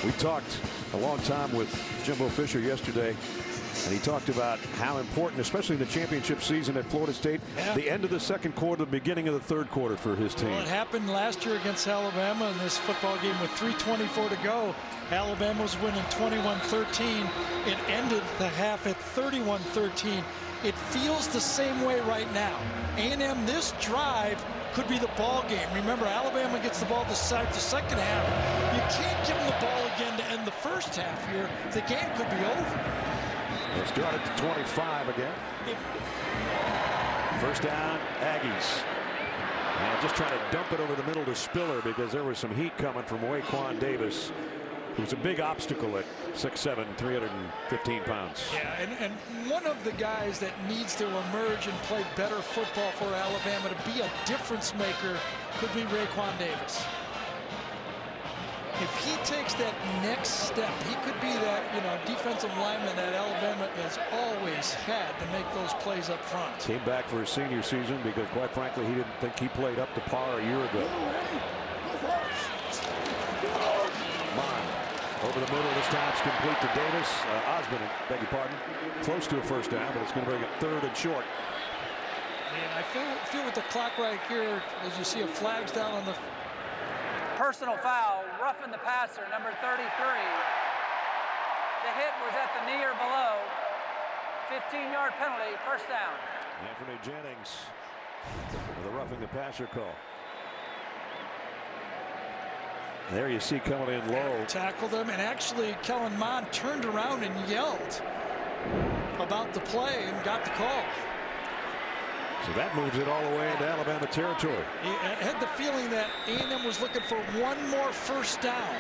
We talked a long time with Jimbo Fisher yesterday, and he talked about how important, especially in the championship season at Florida State, the end of the 2nd quarter, the beginning of the 3rd quarter for his team. Well, it happened last year against Alabama in this football game with 3:24 to go. Alabama was winning 21-13. It ended the half at 31-13. It feels the same way right now. A&M, this drive could be the ball game. Remember, Alabama gets the ball to start the 2nd half. You can't give them the ball again to end the 1st half here. The game could be over. They start at the 25 again. 1st down, Aggies. And just trying to dump it over the middle to Spiller because there was some heat coming from Waquan Davis, who's a big obstacle at 6'7", 315 pounds. Yeah, and one of the guys that needs to emerge and play better football for Alabama to be a difference maker could be Raekwon Davis. If he takes that next step, he could be that, defensive lineman that Alabama has always had to make those plays up front. Came back for his senior season because, quite frankly, he didn't think he played up to par a year ago. Mond over the middle. This time it's complete to Davis. Osmond, beg your pardon. Close to a 1st down, but it's going to bring it 3rd and short. Yeah, I feel with the clock right here, as you see a flag's down on the personal foul, roughing the passer, number 33. The hit was at the knee or below. 15-yard penalty, 1st down. Anthony Jennings with a roughing the passer call. There you see coming in low. Tackled him, and actually Kellen Mond turned around and yelled about the play and got the call. So that moves it all the way into Alabama territory. I had the feeling that A&M was looking for one more 1st down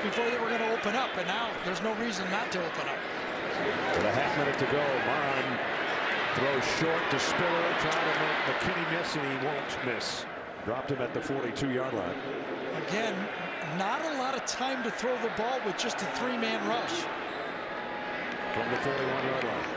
before they were going to open up, and now there's no reason not to open up. With a half minute to go, Mond throws short to Spiller, trying to make McKinney miss, and he won't miss. Dropped him at the 42-yard line. Again, not a lot of time to throw the ball with just a 3-man rush. From the 41-yard line.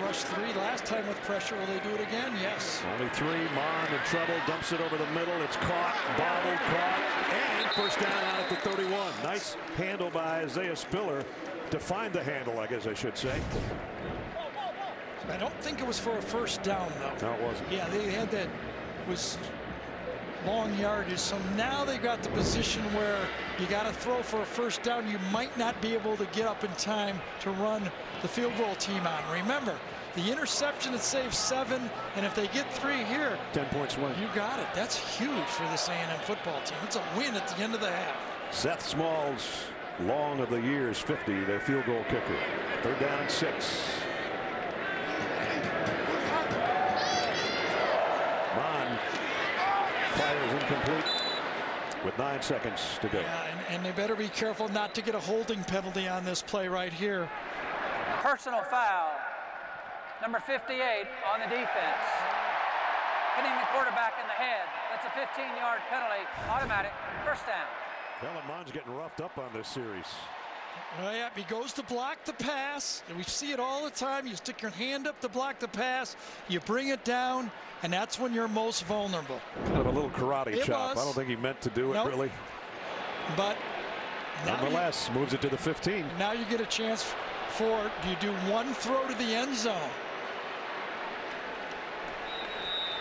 Rushed 3 last time with pressure. Will they do it again? Yes. Only 3. Mond in trouble. Dumps it over the middle. It's caught. Bobbled. Caught. And 1st down out at the 31. Nice handle by Isaiah Spiller to find the handle, I guess I should say. I don't think it was for a 1st down, though. No, it wasn't. Yeah, they had that. Was long yardage. So now they got the position where you got to throw for a 1st down. You might not be able to get up in time to run the field goal team on. Remember, the interception that saves 7, and if they get 3 here, 10-point swing. You got it. That's huge for this A&M football team. It's a win at the end of the half. Seth Small's long of the year's 50, their field goal kicker. 3rd down and 6. Mond fires incomplete with 9 seconds to go. Yeah, and they better be careful not to get a holding penalty on this play right here. Personal foul, number 58 on the defense. hitting the quarterback in the head. That's a 15-yard penalty, automatic, first down. Kellen Mond's getting roughed up on this series. Well, yeah, he goes to block the pass, and we see it all the time. You stick your hand up to block the pass, you bring it down, and that's when you're most vulnerable. Kind of a little karate chop. I don't think he meant to do it, really. But nonetheless, moves it to the 15. Now you get a chance for, you do one throw to the end zone.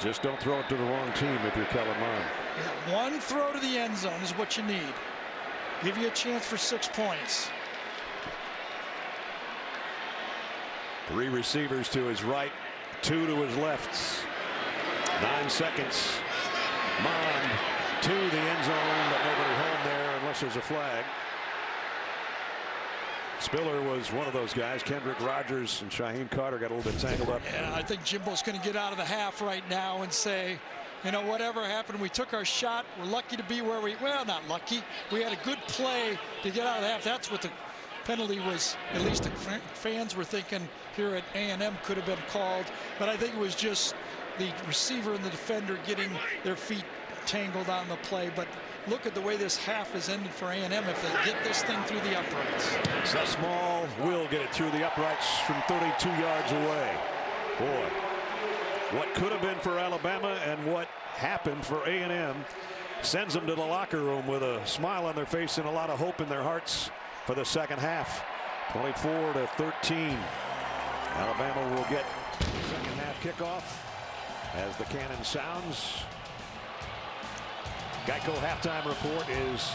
Just don't throw it to the wrong team if you're Kellen Mond. Yeah, one throw to the end zone is what you need. Give you a chance for 6 points. 3 receivers to his right, 2 to his left. 9 seconds. Mond to the end zone, but nobody home there unless there's a flag. Spiller was one of those guys. Kendrick Rogers and Shaheem Carter got a little bit tangled up. Yeah, I think Jimbo's going to get out of the half right now and say, you know, whatever happened, we took our shot. We're lucky to be where well, not lucky. We had a good play to get out of the half. That's what the penalty was, at least the fans were thinking here at A&M could have been called. But I think it was just the receiver and the defender getting their feet tangled on the play. But look at the way this half has ended for A&M if they get this thing through the uprights. So Small will get it through the uprights from 32 yards away. Boy, what could have been for Alabama and what happened for A&M sends them to the locker room with a smile on their face and a lot of hope in their hearts for the second half. 24-13. Alabama will get second half kickoff as the cannon sounds. Geico halftime report is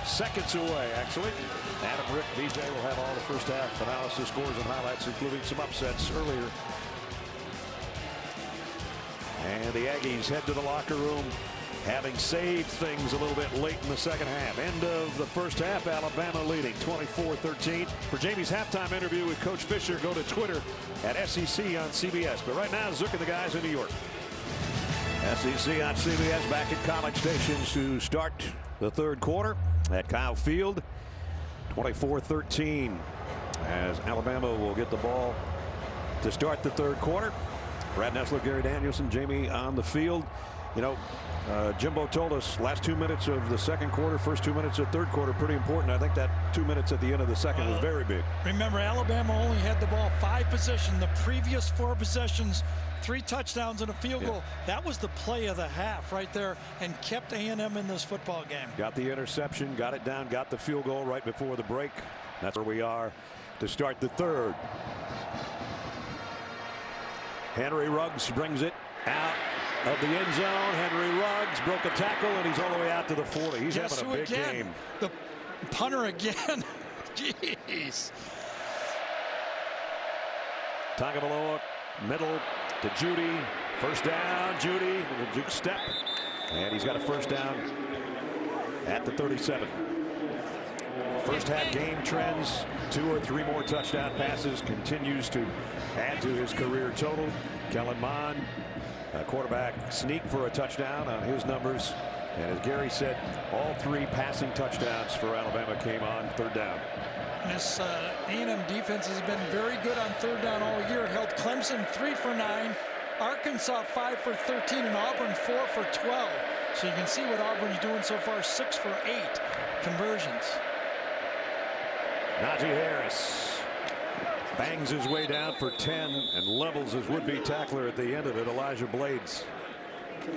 seconds away, actually. Adam, Rick, BJ will have all the first half analysis, scores, and highlights, including some upsets earlier. And the Aggies head to the locker room, having saved things a little bit late in the second half. End of the first half, Alabama leading 24-13. For Jamie's halftime interview with Coach Fisher, go to Twitter at SEC on CBS. But right now, Zook and the guys in New York. SEC on CBS back at College Station to start the third quarter at Kyle Field. 24-13 as Alabama will get the ball to start the third quarter. Brad Nessler, Gary Danielson, Jamie on the field. You know, Jimbo told us last 2 minutes of the second quarter, first 2 minutes of third quarter, pretty important. I think that 2 minutes at the end of the second was very big. Remember, Alabama only had the ball 5 possessions. The previous 4 possessions, 3 touchdowns and a field goal. That was the play of the half right there and kept A&M in this football game. Got the interception, got it down, got the field goal right before the break. That's where we are to start the third. Henry Ruggs brings it out of the end zone. Henry Ruggs broke a tackle and he's all the way out to the 40. He's having a big game. The punter again. Jeez. Tagovailoa, middle to Judy. First down, Judy with a juke step. And he's got a first down at the 37. First half game trends, 2 or 3 more touchdown passes, continues to add to his career total. Kellen Mond, quarterback sneak for a touchdown on his numbers. And as Gary said, all 3 passing touchdowns for Alabama came on third down. This A&M defense has been very good on third down all year. Held Clemson 3 for 9, Arkansas 5 for 13, and Auburn 4 for 12. So you can see what Auburn's doing so far, 6 for 8 conversions. Najee Harris bangs his way down for 10 and levels his would-be tackler at the end of it, Elijah Blades.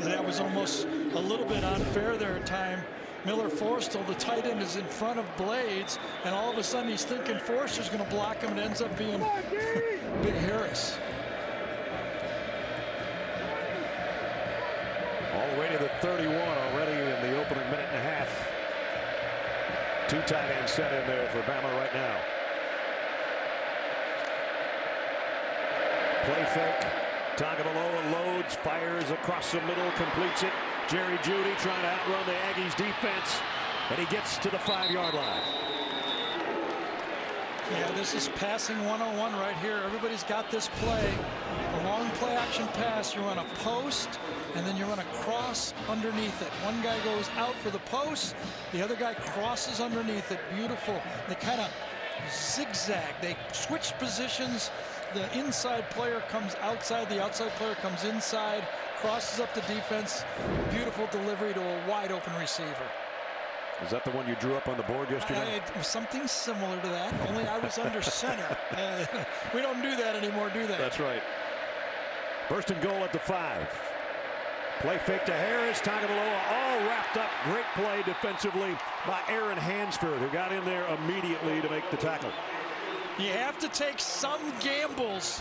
That was almost a little bit unfair there at time. Miller Forrestal, the tight end, is in front of Blades, and all of a sudden he's thinking Forrester's going to block him, and it ends up being Big Harris. All the way to the 31 already in the opening minute and a half. 2 tight ends set in there for Bama right now. Play fake. Tagovailoa loads, fires across the middle, completes it. Jerry Jeudy trying to outrun the Aggies defense, and he gets to the 5-yard line. Yeah, this is passing 101 right here. Everybody's got this play. A long play action pass. You run a post, and then you run a cross underneath it. One guy goes out for the post. The other guy crosses underneath it. Beautiful. They kind of zigzag. They switch positions. the inside player comes outside, the outside player comes inside, crosses up the defense. Beautiful delivery to a wide open receiver. Is that the one you drew up on the board yesterday? Something similar to that, only I was under center. We don't do that anymore, do they? That's right. First and goal at the 5. Play fake to Harris, Tagovailoa, all wrapped up. Great play defensively by Aaron Hansford, who got in there immediately to make the tackle. You have to take some gambles,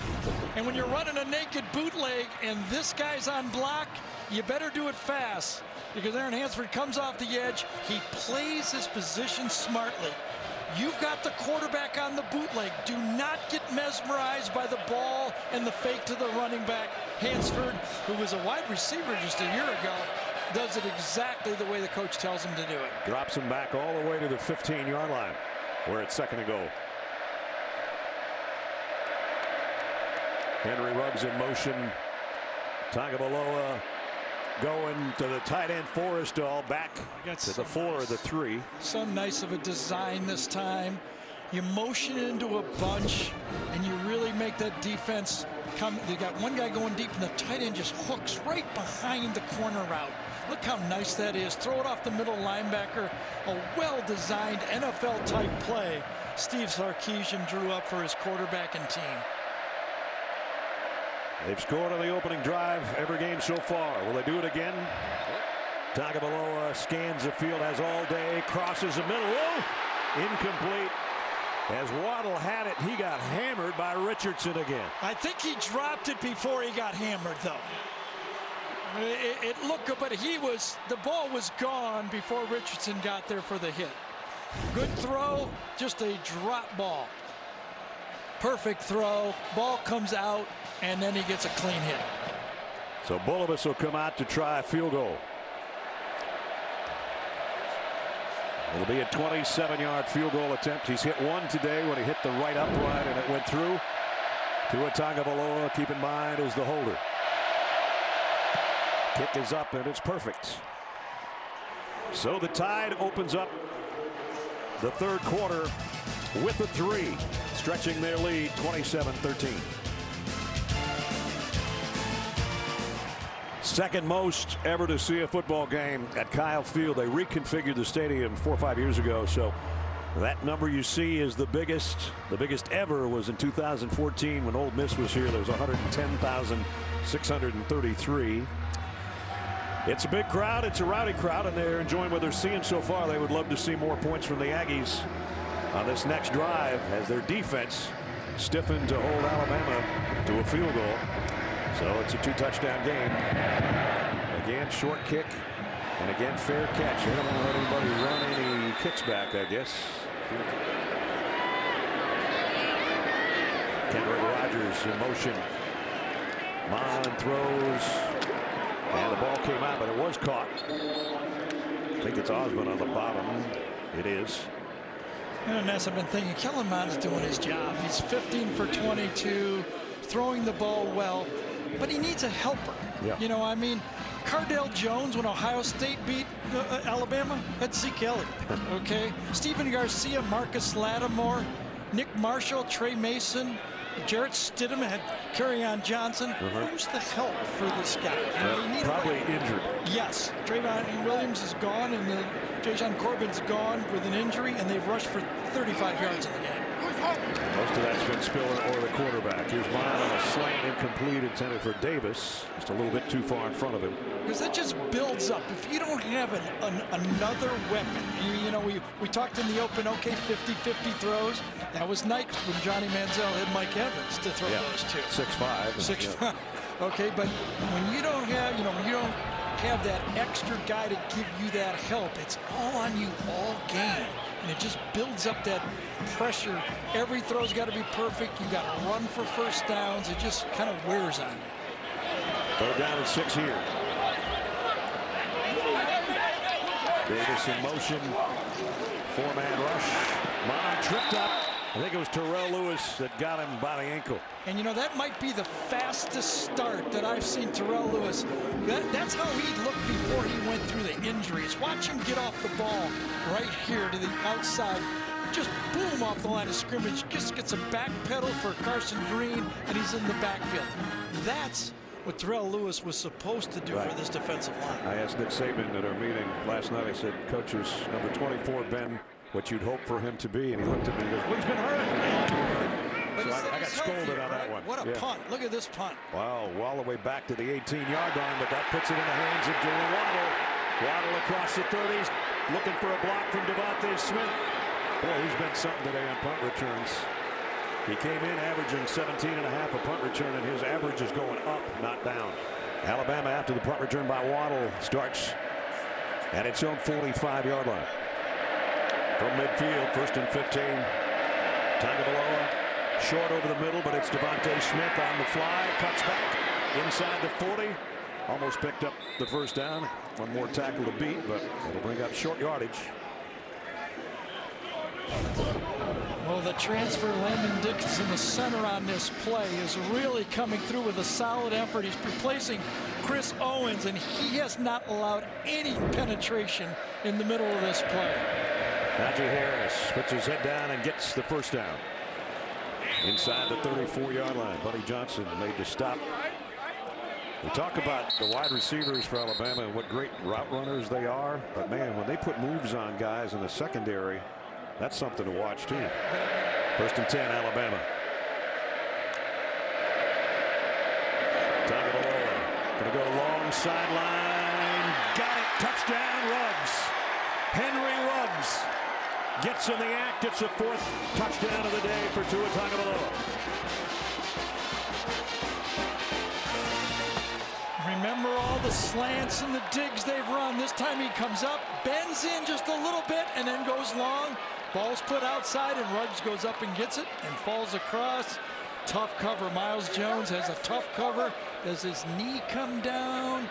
and when you're running a naked bootleg and this guy's on block, you better do it fast, because Aaron Hansford comes off the edge. He plays his position smartly. You've got the quarterback on the bootleg. Do not get mesmerized by the ball and the fake to the running back. Hansford, who was a wide receiver just a year ago, does it exactly the way the coach tells him to do it. Drops him back all the way to the 15-yard line, where it's second and goal. Henry Ruggs in motion. Tagovailoa going to the tight end Forrestall, back to the 4 or the 3. So nice of a design this time. You motion into a bunch and you really make that defense come. They got one guy going deep and the tight end just hooks right behind the corner route. Look how nice that is. Throw it off the middle linebacker. A well-designed NFL type play Steve Sarkisian drew up for his quarterback and team. They've scored on the opening drive every game so far. Will they do it again? Tagovailoa scans the field, has all day, crosses the middle. Whoa! Incomplete. As Waddle had it, he got hammered by Richardson again. I think he dropped it before he got hammered, though. It looked good, but the ball was gone before Richardson got there for the hit. Good throw, just a drop ball. Perfect throw, ball comes out, and then he gets a clean hit. So Bulovas will come out to try a field goal. It'll be a 27-yard field goal attempt. He's hit one today when he hit the right upright and it went through. Tua Tagovailoa, keep in mind, is the holder. Kick is up and it's perfect. So the Tide opens up the third quarter with a 3, stretching their lead 27-13. Second most ever to see a football game at Kyle Field. They reconfigured the stadium 4 or 5 years ago, so that number you see is the biggest. The biggest ever was in 2014 when Ole Miss was here. There was 110,633. It's a big crowd. It's a rowdy crowd, and they're enjoying what they're seeing so far. They would love to see more points from the Aggies on this next drive as their defense stiffened to hold Alabama to a field goal. So it's a 2-touchdown game. Again, short kick, and again, fair catch. They don't want to let anybody run any kicks back, I guess. Kendrick Rogers in motion. Mond throws, and the ball came out, but it was caught. I think it's Osmond on the bottom. It is. And that's I've been thinking. Kellen Mond's doing his job. He's 15 for 22, throwing the ball well. But he needs a helper. Yeah. You know, I mean, Cardale Jones, when Ohio State beat Alabama, that's Zeke Elliott. Okay. Stephen Garcia, Marcus Lattimore, Nick Marshall, Trey Mason, Jarrett Stidham, had Kerryon Johnson. Who's the help for this guy? Probably injured. Yes. Trayvon Williams is gone, and Jason Corbin's gone with an injury, and they've rushed for 35 yards in the game. Most of that's been Spiller or the quarterback. Here's Mond on a slant, incomplete, intended for Davis. Just a little bit too far in front of him. Because that just builds up. If you don't have another weapon, you know, we talked in the open, okay, 50-50 throws. That was nice when Johnny Manziel had Mike Evans to throw those two. 6'5". 6'5". Okay, but when you don't have, when you don't have that extra guy to give you that help, it's all on you all game. And it just builds up that pressure. Every throw's got to be perfect. You got to run for first downs. It just kind of wears on you. Third down and 6 here. Davis in motion. 4-man rush. Mond tripped up. I think it was Terrell Lewis that got him by the ankle. And, that might be the fastest start that I've seen Terrell Lewis. That's how he looked before he went through the injuries. Watch him get off the ball right here to the outside. just boom off the line of scrimmage, just gets a back pedal for Carson Green, and he's in the backfield. That's what Terrell Lewis was supposed to do for this defensive line. I asked Nick Saban at our meeting last night. I said, coaches, number 24 been what you'd hope for him to be, and he looked at me and goes, well, he's been hurt. So I got scolded on that one. What a punt. Look at this punt. Wow, all the way back to the 18-yard line, but that puts it in the hands of Jalen Waddle. Waddle across the 30s, looking for a block from Devontae Smith. Boy, he's been something today on punt returns. He came in averaging 17.5 a punt return, and his average is going up, not down. Alabama, after the punt return by Waddle, starts at its own 45-yard line. From midfield, 1st and 15. Tagovailoa short over the middle, but it's Devontae Smith on the fly, cuts back inside the 40. Almost picked up the first down. One more tackle to beat, but it'll bring up short yardage. Well, the transfer, Landon Dixon, the center on this play, is really coming through with a solid effort. He's replacing Chris Owens, and he has not allowed any penetration in the middle of this play. Najee Harris puts his head down and gets the first down. Inside the 34-yard line, Buddy Johnson made the stop. We talk about the wide receivers for Alabama and what great route runners they are, but man, when they put moves on guys in the secondary, that's something to watch too. 1st and 10, Alabama. Tagovailoa gonna go long sideline. Got it. Touchdown, Ruggs. Henry Ruggs gets in the act. It's the 4th touchdown of the day for Tua Tagovailoa. Remember all the slants and the digs they've run. This time he comes up, bends in just a little bit, and then goes long. Ball's put outside, and Ruggs goes up and gets it and falls across. Tough cover. Miles Jones has a tough cover. Does his knee come down?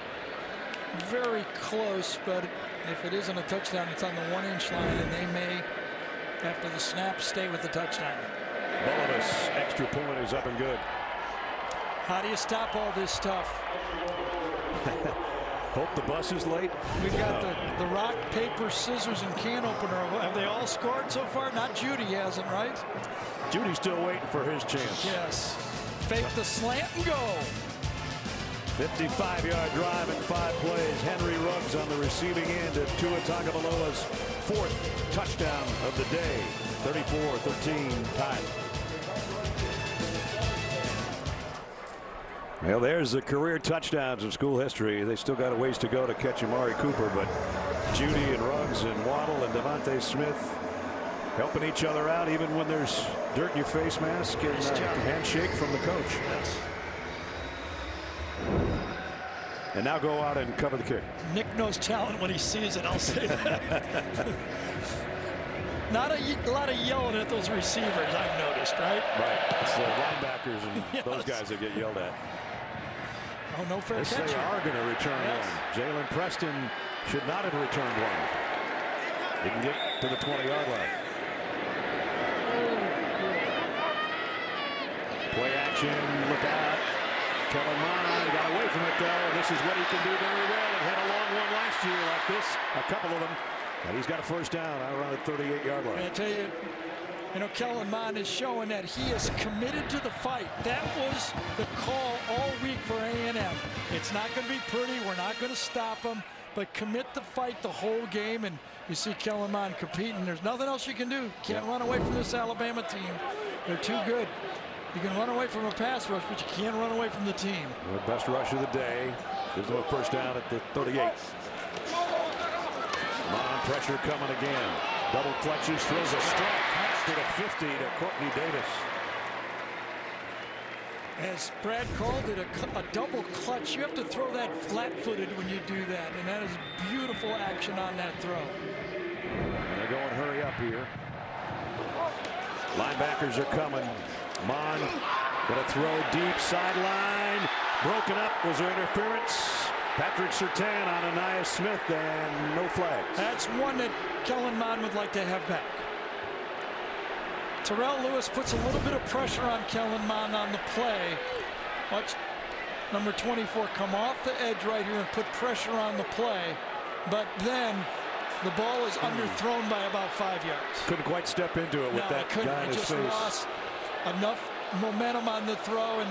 Very close, but if it isn't a touchdown, it's on the 1-inch line, and they may, after the snap, stay with the touchdown. Bullivis, extra point is up and good. How do you stop all this stuff? Hope the bus is late. We've got the rock, paper, scissors, and can opener. Have they all scored so far? Not Judy hasn't, right? Judy's still waiting for his chance. Yes. Fake the slant and go. 55-yard drive in 5 plays. Henry Ruggs on the receiving end of Tua Tagovailoa's 4th touchdown of the day. 34-13 tie. Well, there's the career touchdowns in school history. They still got a ways to go to catch Amari Cooper, but Judy and Ruggs and Waddle and Devontae Smith helping each other out even when there's dirt in your face mask and a handshake from the coach. Yes. And now go out and cover the kick. Nick knows talent when he sees it, I'll say that. Not a lot of yelling at those receivers, I've noticed, right? Right. It's the linebackers and those guys that get yelled at. Oh, no fair catch. They are going to return one. Jalen Preston should not have returned one. Didn't get to the 20-yard line. Play action, look out. Kellen Mond got away from it though. This is what he can do very well. He had a long one last year like this, a couple of them. And he's got a first down out around the 38-yard line. I tell you, Kellen Mond is showing that he is committed to the fight. That was the call all week for A&M. It's not going to be pretty. We're not going to stop him. But commit to fight the whole game. And you see Kellen Mond competing. There's nothing else you can do. Can't run away from this Alabama team. They're too good. You can run away from a pass rush, but you can't run away from the team. The best rush of the day. There's no first down at the 38. Mond pressure coming again. Double clutches, throws a strike to the 50 to Courtney Davis. As Brad called it, a double clutch. You have to throw that flat-footed when you do that, and that is beautiful action on that throw. And they're going hurry up here. Linebackers are coming. Mond going to throw deep sideline. Broken up. Was there interference? Patrick Surtain on Anais Smith, and no flags. That's one that Kellen Mond would like to have back. Terrell Lewis puts a little bit of pressure on Kellen Mond on the play. Watch number 24 come off the edge right here and put pressure on the play. But then The ball is underthrown by about 5 yards. Couldn't quite step into it with that guy in his face. Just lost enough momentum on the throw. And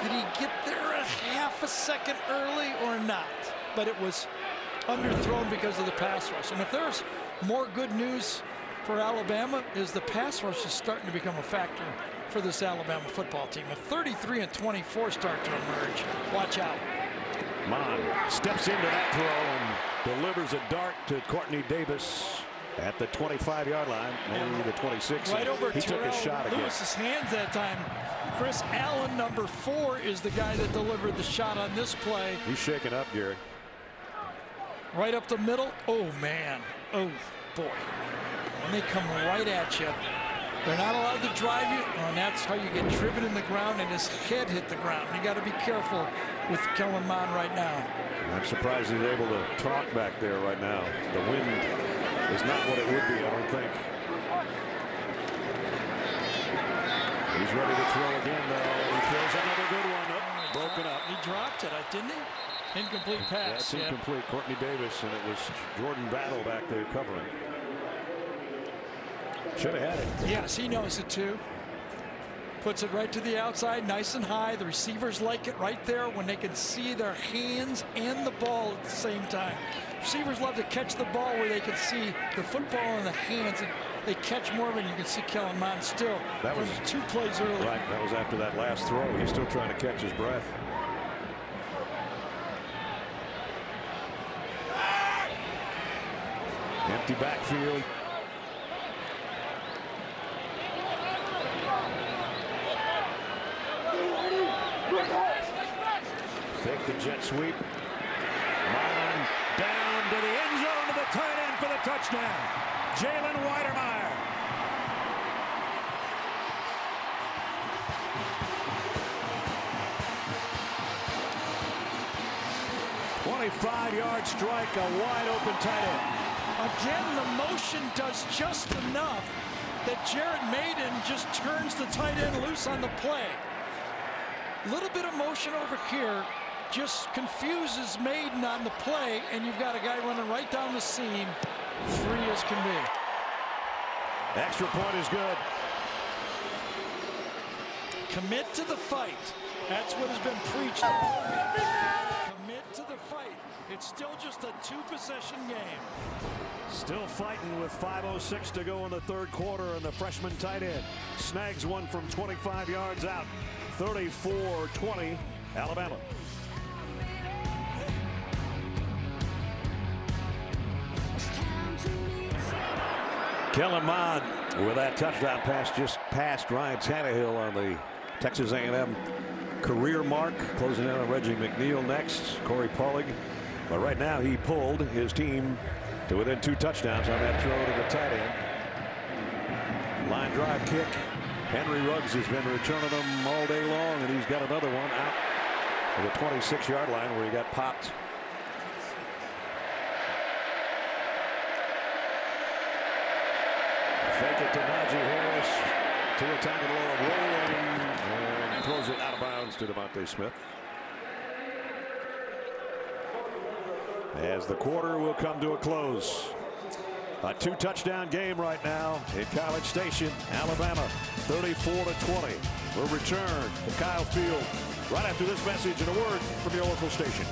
did he get there a half a second early or not? But it was underthrown because of the pass rush. And if there's more good news for Alabama, is the pass rush is starting to become a factor for this Alabama football team. A 33-24 start to emerge. Watch out. Mond steps into that throw and delivers a dart to Courtney Davis at the 25-yard line, maybe the 26. Right over he took a shot again. Lewis's hands that time. Chris Allen, number 4, is the guy that delivered the shot on this play. He's shaking up, Gary. Right up the middle. Oh, man. Oh, boy. When they come right at you, they're not allowed to drive you, and that's how you get driven in the ground, and his head hit the ground. You got to be careful with Kellen Mond right now. I'm surprised he's able to talk back there right now. The wind is not what it would be, I don't think. He's ready to throw again, though. He throws another good one. Oh, broken up. He dropped it, didn't he? Incomplete pass. That's incomplete. Courtney Davis, and it was Jordan Battle back there covering. Should have had it. Yes, he knows it too. Puts it right to the outside, nice and high. The receivers like it right there when they can see their hands and the ball at the same time. Receivers love to catch the ball where they can see the football in the hands, and they catch more of it. You can see Kellen Mond still that was 2 plays early. Right, that was after that last throw. He's still trying to catch his breath. Empty backfield. Fake the jet sweep. Mond down to the end zone to the tight end for the touchdown. Jalen Weidermeyer. "25-yard strike, a wide open tight end." Again, the motion does just enough that Jared Maiden just turns the tight end loose on the play. A little bit of motion over here just confuses Maiden on the play, and you've got a guy running right down the seam, free as can be. Extra point is good. Commit to the fight. That's what has been preached. Commit to the fight. It's still just a 2-possession game. Still fighting with 5:06 to go in the third quarter, and the freshman tight end snags one from 25 yards out. 34-20, Alabama. Kellen Mond with that touchdown pass just past Ryan Tannehill on the Texas A&M career mark. Closing in on Reggie McNeil next, Corey Paulig. But right now he pulled his team to within 2 touchdowns on that throw to the tight end. Line drive kick. Henry Ruggs has been returning them all day long, and he's got another one out to the 26-yard line where he got popped. Fake it to Najee Harris. To attack it low, rolling, and throws it out of bounds to Devontae Smith. As the quarter will come to a close. A 2-touchdown game right now in College Station, Alabama, 34-20. We'll return to Kyle Field right after this message and a word from your local station.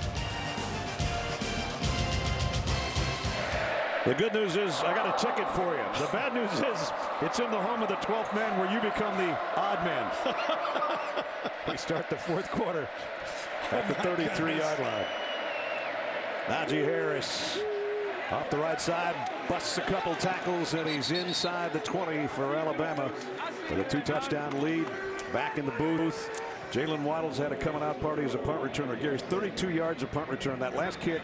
The good news is I got a ticket for you. The bad news is it's in the home of the 12th man where you become the odd man. We start the fourth quarter at the 33-yard line. Najee Harris off the right side, busts a couple tackles, and he's inside the 20 for Alabama with a 2-touchdown lead. Back in the booth, Jalen Waddle's had a coming out party as a punt returner. Gary's 32 yards of punt return. That last kick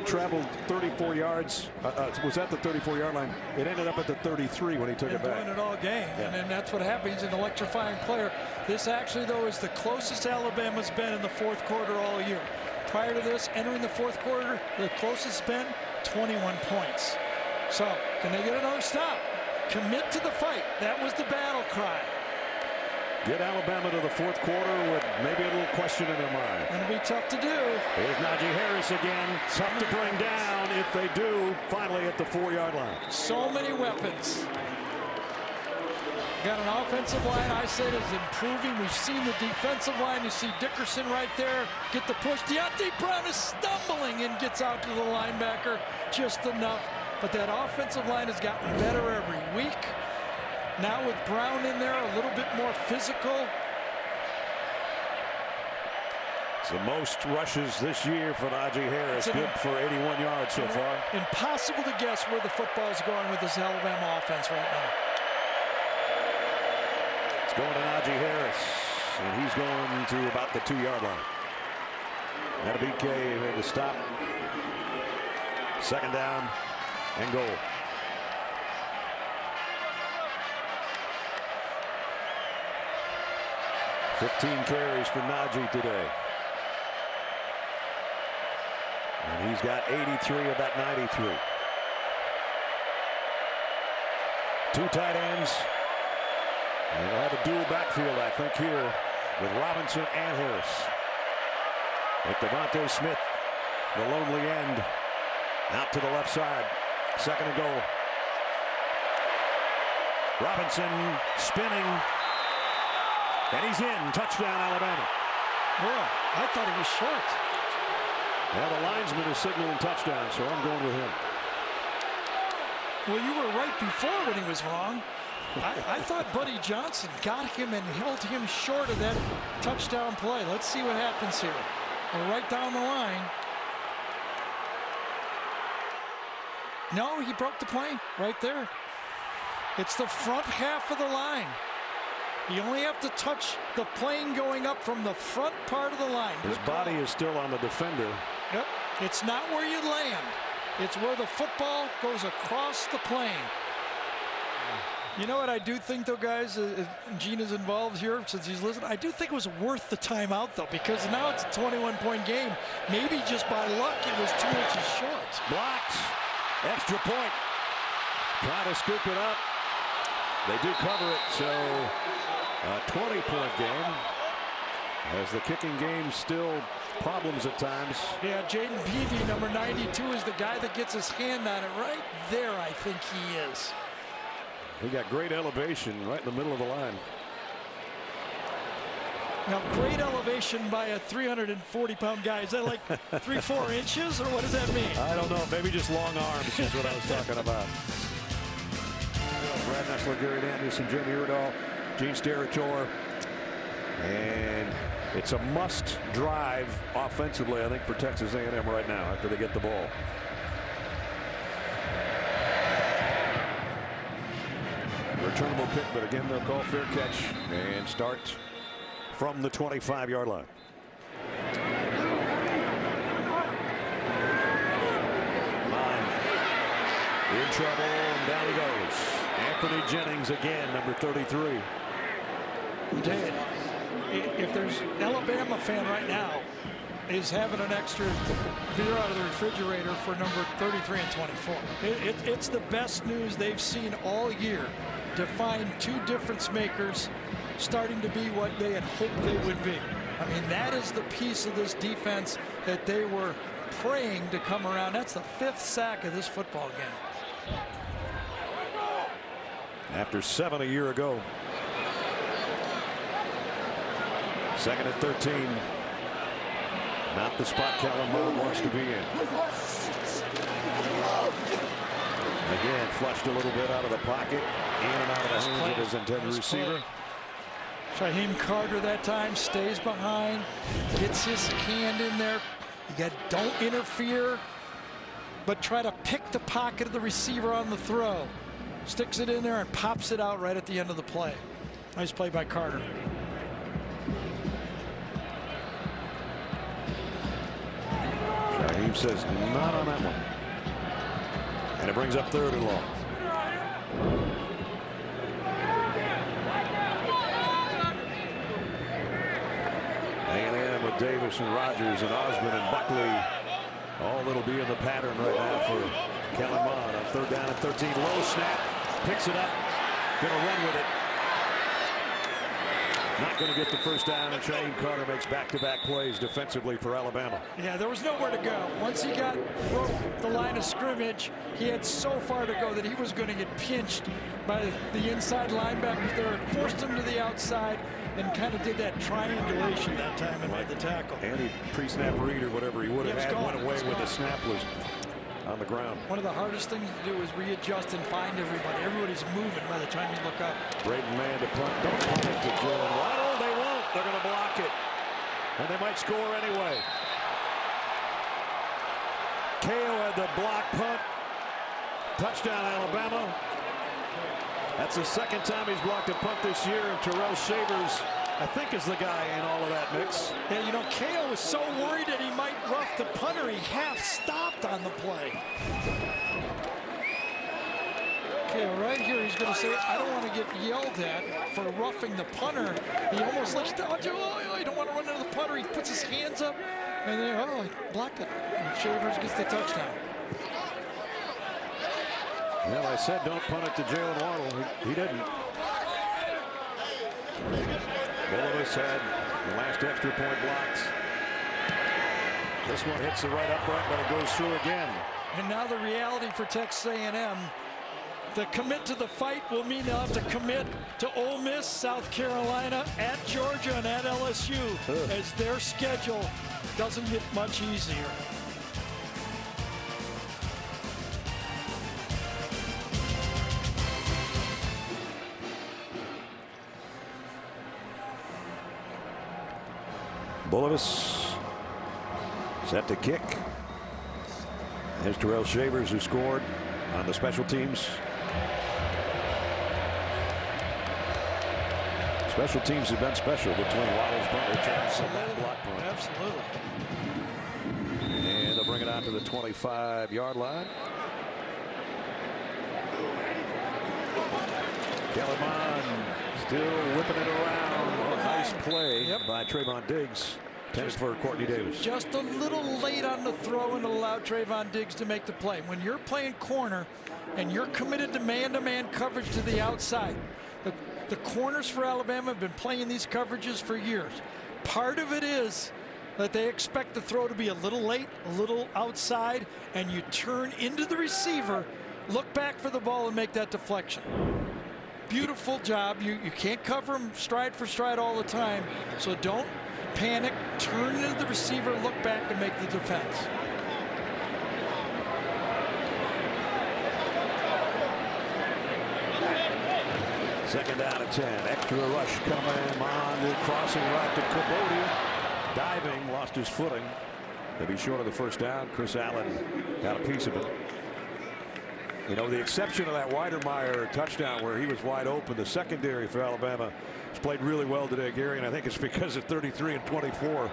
traveled 34 yards. Was at the 34-yard line. It ended up at the 33 when he took it back. Doing it all game, and that's what happens. An electrifying player. This actually, though, is the closest Alabama's been in the fourth quarter all year. Prior to this, entering the fourth quarter, the closest been 21 points. So, can they get another stop? Commit to the fight. That was the battle cry. get Alabama to the fourth quarter with maybe a little question in their mind. Going to be tough to do. Here's Najee Harris again. Tough to bring down if they do finally at the 4-yard line. So many weapons. Got an offensive line I said is improving. We've seen the defensive line. You see Dickerson right there get the push. Deontay Brown is stumbling and gets out to the linebacker just enough. But that offensive line has gotten better every week. Now with Brown in there, a little bit more physical. It's the most rushes this year for Najee Harris. Good for 81 yards so far. Impossible to guess where the football's going with this Alabama offense right now. It's going to Najee Harris, and he's going to about the 2-yard line. That'll be BK here to stop. 2nd down and goal. $15 carries for Najee today. And he's got 83 of that 93. 2 tight ends. And we'll have a dual backfield, I think, here with Robinson and Harris. With Devontae Smith, the lonely end, out to the left side. 2nd and goal. Robinson spinning. And he's in. Touchdown, Alabama. Boy, I thought he was short. Well, the linesman is signaling touchdown, so I'm going with him. Well, you were right before when he was wrong. I thought Buddy Johnson got him and held him short of that touchdown play. Let's see what happens here. We're right down the line. No, he broke the plane right there. It's the front half of the line. You only have to touch the plane going up from the front part of the line. His body is still on the defender. Yep. It's not where you land. It's where the football goes across the plane. You know what I do think, though, guys, Gene is involved here since he's listening. I do think it was worth the timeout, though, because now it's a 21-point game. Maybe just by luck it was 2 inches short. Blocked. Extra point. Trying to scoop it up. They do cover it, so a 20-point game. As the kicking game still problems at times. Yeah, Jaden Peavy, number 92, is the guy that gets his hand on it right there. I think he is. He got great elevation right in the middle of the line. Now, great elevation by a 340-pound guy. Is that like 3-4 inches, or what does that mean? I don't know. Maybe just long arms is what I was talking about. Brad Nessler, Gary Anderson, Jimmy Erdahl, Gene Steratore. And it's a must drive offensively, I think, for Texas A&M right now after they get the ball. Returnable pick, but again, they'll call fair catch and start from the 25-yard line. Mond in trouble, and down he goes. Anthony Jennings again, number 33. Dad, if there's an Alabama fan right now is having an extra beer out of the refrigerator for number 33 and 24. It's the best news they've seen all year to find 2 difference makers starting to be what they had hoped they would be. I mean, that is the piece of this defense that they were praying to come around. That's the 5th sack of this football game. After 7 a year ago. 2nd and 13. Not the spot Kellen Mond wants to be in. Again, flushed a little bit out of the pocket. In and out of the hands of his intended receiver. Shaheem Carter that time stays behind. Gets his hand in there. Don't interfere, but try to pick the pocket of the receiver on the throw. Sticks it in there and pops it out right at the end of the play. Nice play by Carter. Shaheem says not on that one. And it brings up 3rd and long. A&M with Davis and Rogers and Osmond and Buckley. All that'll be in the pattern right now for Kellen Mond on 3rd down and 13. Low snap. Picks it up. Gonna run with it. not going to get the first down, and Shane Carter makes back-to-back plays defensively for Alabama. Yeah, there was nowhere to go. Once he broke the line of scrimmage, he had so far to go that he was going to get pinched by the inside linebackers there. Forced him to the outside and kind of did that triangulation that time and made the tackle. And he pre-snap read or whatever he would have had went away when the snap was on the ground. One of the hardest things to do is readjust and find everybody. Everybody's moving by the time you look up. Braden Man to punt. Don't punt it to Jalen Waddle. They won't. They're going to block it. And they might score anyway. Kao had the block punt. Touchdown, Alabama. That's the second time he's blocked a punt this year. And Terrell Shavers, I think, is the guy in all of that mix. Yeah, you know, Kao was so worried that he might rough the punter, he half stopped on the play. Okay, right here he's going to say, I don't want to get yelled at for roughing the punter. He almost looks down, oh, you don't want to run into the punter. He puts his hands up, and then, oh, he blocked it. And Shavers gets the touchdown. Well, I said don't punt it to Jalen Waddle. He didn't. Relentless had the last extra point blocked. This one hits the right upright, but it goes through again. And now the reality for Texas A&M, the commit to the fight will mean they'll have to commit to Ole Miss, South Carolina, at Georgia, and at LSU, as their schedule doesn't get much easier. Bullavis set to kick. There's Terrell Shavers, who scored on the special teams. Special teams have been special between Waddle's punt returns and that block punt. Absolutely. And they'll bring it out to the 25-yard line. Kelly Mond still whipping it around. A nice play by Trayvon Diggs. Tennis for Courtney Davis. Just a little late on the throw and allowed Trayvon Diggs to make the play. When you're playing corner and you're committed to man-to-man coverage to the outside, the corners for Alabama have been playing these coverages for years. Part of it is that they expect the throw to be a little late, a little outside, and you turn into the receiver, look back for the ball, and make that deflection. Beautiful job. You can't cover them stride for stride all the time, so don't panic, turn into the receiver, look back, and make the defense. Second down at 10. Extra rush coming. Mond crossing right to Cambodia. Diving, lost his footing. They'll be short of the first down. Chris Allen got a piece of it. You know, the exception of that Weidermeyer touchdown where he was wide open, the secondary for Alabama has played really well today, Gary, and I think it's because of 33 and 24.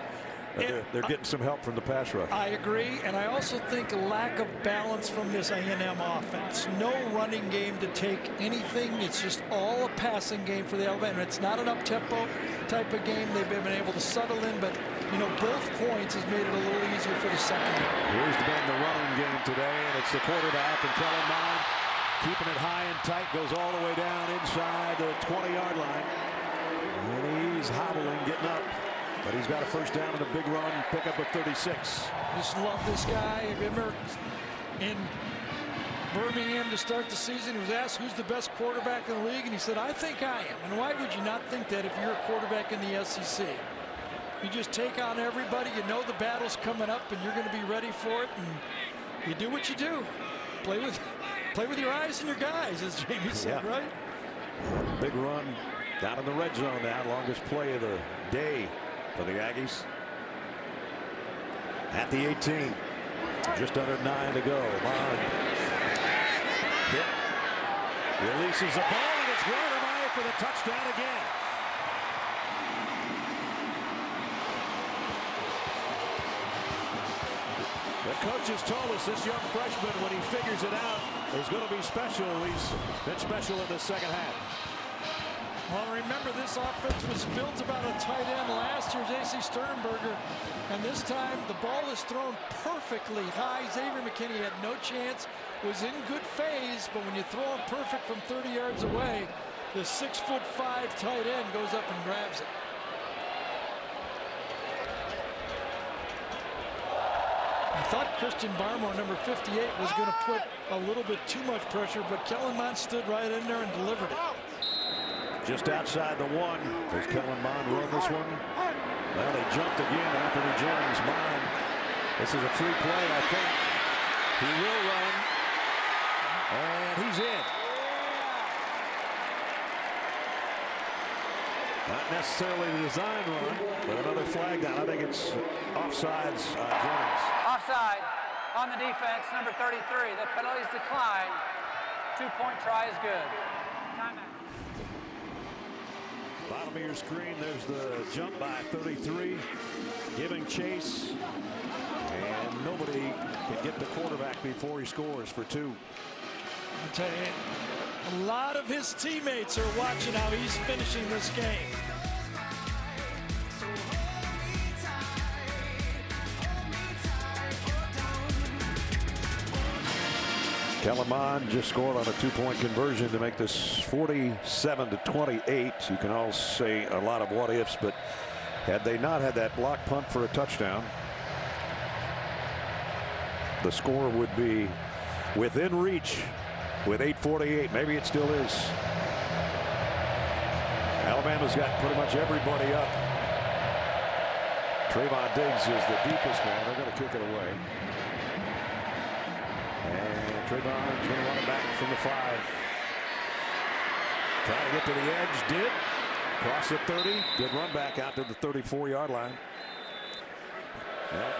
They're getting some help from the pass rush. I agree, and I also think a lack of balance from this A&M offense. No running game to take anything. It's just all a passing game for the Alabama. It's not an up-tempo type of game. They've been able to settle in, but, you know, both points has made it a little easier for the secondary. Here's been the running game today, and it's the quarterback, and Kellen Mond keeping it high and tight, goes all the way down inside the 20-yard line. And he's hobbling, getting up. But he's got a first down and a big run, pick up of 36. Just love this guy. Remember in Birmingham to start the season, he was asked who's the best quarterback in the league, and he said, I think I am. And why would you not think that if you're a quarterback in the SEC? You just take on everybody. You know the battle's coming up, and you're going to be ready for it. And you do what you do. Play with your eyes and your guys, as Jamie said, right? Big run down in the red zone now. Longest play of the day for the Aggies. At the 18. Just under 9 to go. Mond hit. Releases the ball, and it's Weidermeyer for the touchdown again. The coaches told us this young freshman, when he figures it out, is going to be special. He's been special in the second half. Well, remember, this offense was built about a tight end last year, J.C. Sternberger, and this time the ball is thrown perfectly high. Xavier McKinney had no chance, was in good phase, but when you throw him perfect from 30 yards away, the 6'5" tight end goes up and grabs it. I thought Christian Barmore, number 58, was going to put a little bit too much pressure, but Kellen Mond stood right in there and delivered it. Just outside the 1. Does Kellen Mond run this one? Well, they jumped again. Anthony Jennings. Mond. This is a free play, I think. He will run. And he's in. Not necessarily the design run, but another flag down. I think it's offsides on Jennings. Offside on the defense, number 33. The penalties decline. 2-point try is good. Timeout. Bottom of your screen, there's the jump by 33, giving chase, and nobody can get the quarterback before he scores for 2. I'll tell you, a lot of his teammates are watching how he's finishing this game. Kellen Mond just scored on a 2-point conversion to make this 47-28. You can all say a lot of what ifs, but had they not had that block punt for a touchdown, the score would be within reach with 8:48. Maybe it still is. Alabama's got pretty much everybody up. Trayvon Diggs is the deepest man. They're going to kick it away. Trayvon's going to run it back from the 5. Trying to get to the edge. Did. Cross the 30. Good run back out to the 34-yard line. Yep.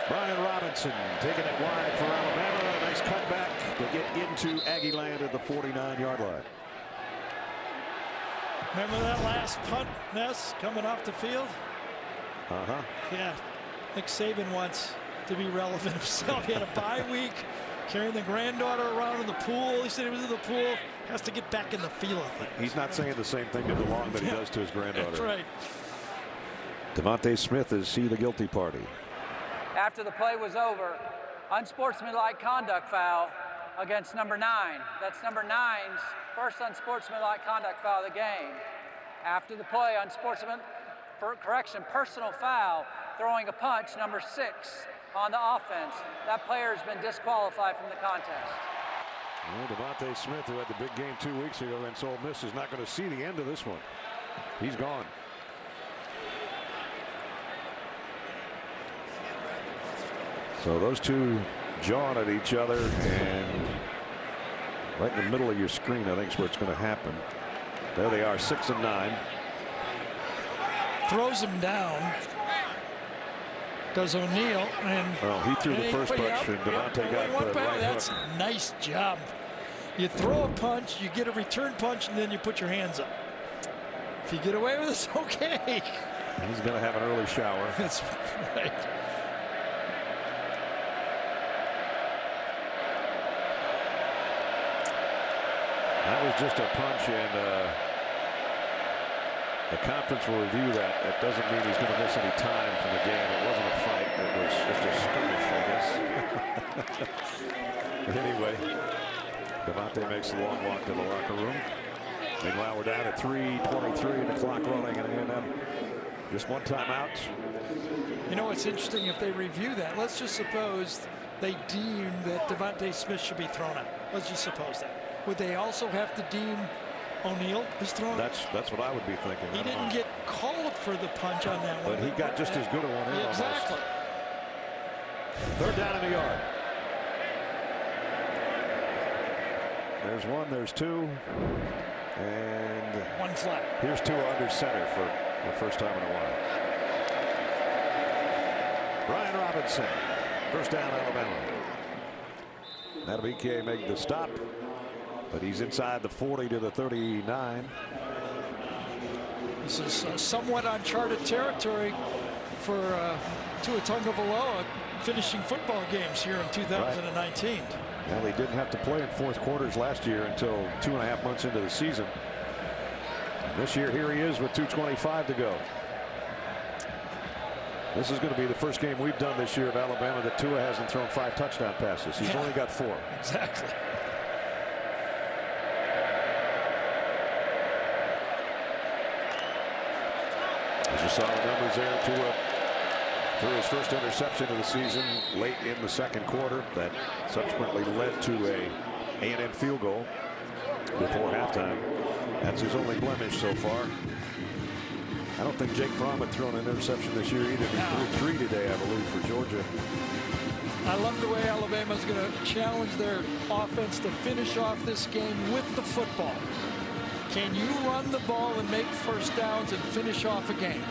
Brian Robinson taking it wide for Alabama. A nice cutback to get into Aggie land at the 49-yard line. Remember that last punt, Ness, coming off the field? Uh-huh. Yeah. Nick Saban wants to be relevant himself. He had a bye week, carrying the granddaughter around in the pool. He said he was in the pool. Has to get back in the feel of things. He's not saying the same thing to DeLong that he does to his granddaughter. That's right. Devontae Smith is the guilty party. After the play was over, unsportsmanlike conduct foul against number 9. That's number 9's first unsportsmanlike conduct foul of the game. After the play, personal foul, throwing a punch, number 6 on the offense. That player has been disqualified from the contest. Well, Devontae Smith, who had the big game 2 weeks ago against Ole Miss, is not going to see the end of this one. He's gone. So those two jawing at each other, and right in the middle of your screen, I think is where it's going to happen. There they are, 6 and 9. Throws him down. Does O'Neal, and he threw the first punch, and Devontae got the right That's hook. a nice job. You throw a punch, you get a return punch, and then you put your hands up. If you get away with this, okay. He's going to have an early shower. That's right. That was just a punch, and the conference will review that. That doesn't mean he's going to miss any time from the game. It wasn't a fight. It was just a skirmish, I guess. But anyway, Devontae makes the long walk to the locker room. Meanwhile, we're down at 3:23 and the clock running, and A&M just one timeout. You know, it's interesting if they review that. Let's just suppose they deem that Devontae Smith should be thrown out. Let's just suppose that. Would they also have to deem O'Neal is thrown? That's what I would be thinking. He didn't get called for the punch on that one. But he got just as good a one in. Yeah, exactly. Almost. Third down in the yard. There's 1, there's 2, and 1 flag. Here's 2 under center for the first time in a while. Brian Robinson, first down, Alabama. Matabike made the stop, but he's inside the 40 to the 39. This is somewhat uncharted territory for Tua Tagovailoa finishing football games here in 2019. Right. Well, he didn't have to play in fourth quarters last year until 2.5 months into the season. And this year, here he is with 2:25 to go. This is going to be the first game we've done this year of Alabama that Tua hasn't thrown 5 touchdown passes. He's only got 4. Exactly. As you saw the numbers there, threw his first interception of the season late in the second quarter. That subsequently led to a A&M field goal before halftime. That's his only blemish so far. I don't think Jake Fromm had thrown an interception this year either. He threw 3 today, I believe, for Georgia. I love the way Alabama's going to challenge their offense to finish off this game with the football. Can you run the ball and make first downs and finish off a game?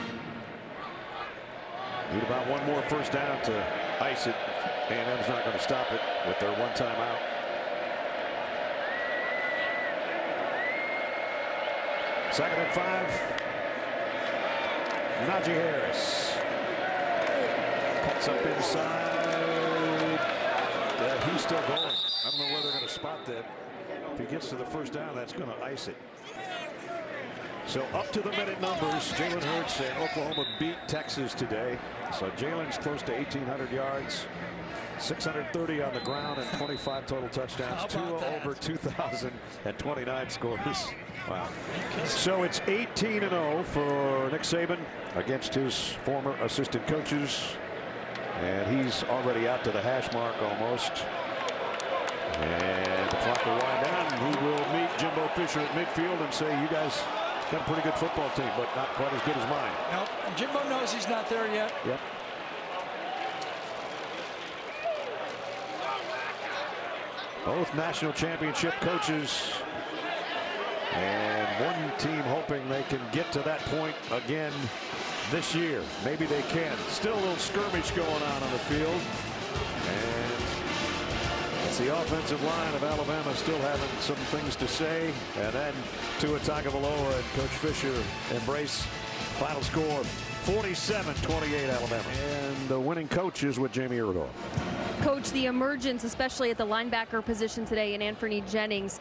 Need about one more first down to ice it. A&M's not going to stop it with their one timeout. Second and 5. Najee Harris cuts up inside. He's still going. I don't know where they're going to spot that. If he gets to the first down, that's going to ice it. So up to the minute numbers, Jalen Hurts and Oklahoma beat Texas today. So Jalen's close to 1,800 yards, 630 on the ground, and 25 total touchdowns. Tua over 2,029 scores. Wow. So it's 18-0 for Nick Saban against his former assistant coaches. And he's already out to the hash mark almost. And the clock will wind down. He will meet Jimbo Fisher at midfield and say, you guys got a pretty good football team, but not quite as good as mine. Nope. Jimbo knows he's not there yet. Yep. Both national championship coaches. And one team hoping they can get to that point again this year. Maybe they can. Still a little skirmish going on the field. And it's the offensive line of Alabama still having some things to say. And then Tua Tagovailoa and Coach Fisher embrace. Final score 47-28 Alabama. And the winning coach is with Jamie Iredell. Coach, the emergence, especially at the linebacker position today in Anthony Jennings,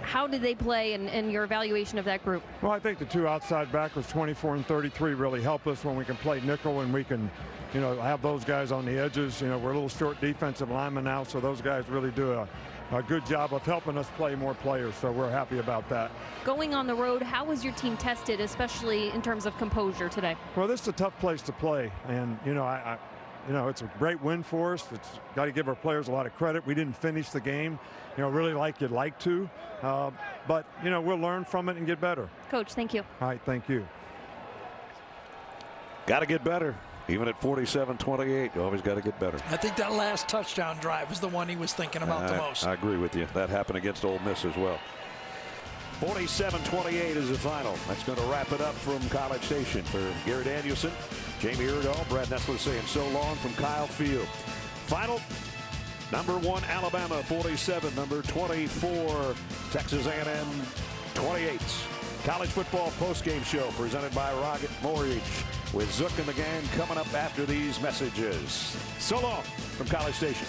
how did they play and your evaluation of that group? Well, I think the 2 outside backers, 24 and 33, really help us when we can play nickel and we can, have those guys on the edges. We're a little short defensive linemen now, so those guys really do a good job of helping us play more players, so we're happy about that. Going on the road, how was your team tested, especially in terms of composure today? Well, this is a tough place to play, and, it's a great win for us. It's got to give our players a lot of credit. We didn't finish the game, really like you'd like to. But, we'll learn from it and get better. Coach, thank you. All right, thank you. Got to get better. Even at 47-28, you always got to get better. I think that last touchdown drive was the one he was thinking about the most. I agree with you. That happened against Ole Miss as well. 47-28 is the final. That's going to wrap it up from College Station. For Gary Danielson, Jamie Iredell, Brad Nessler saying so long from Kyle Field. Final, number 1 Alabama 47, number 24 Texas A&M 28. College football postgame show presented by Rocket Mortgage with Zook and the gang coming up after these messages. So long from College Station.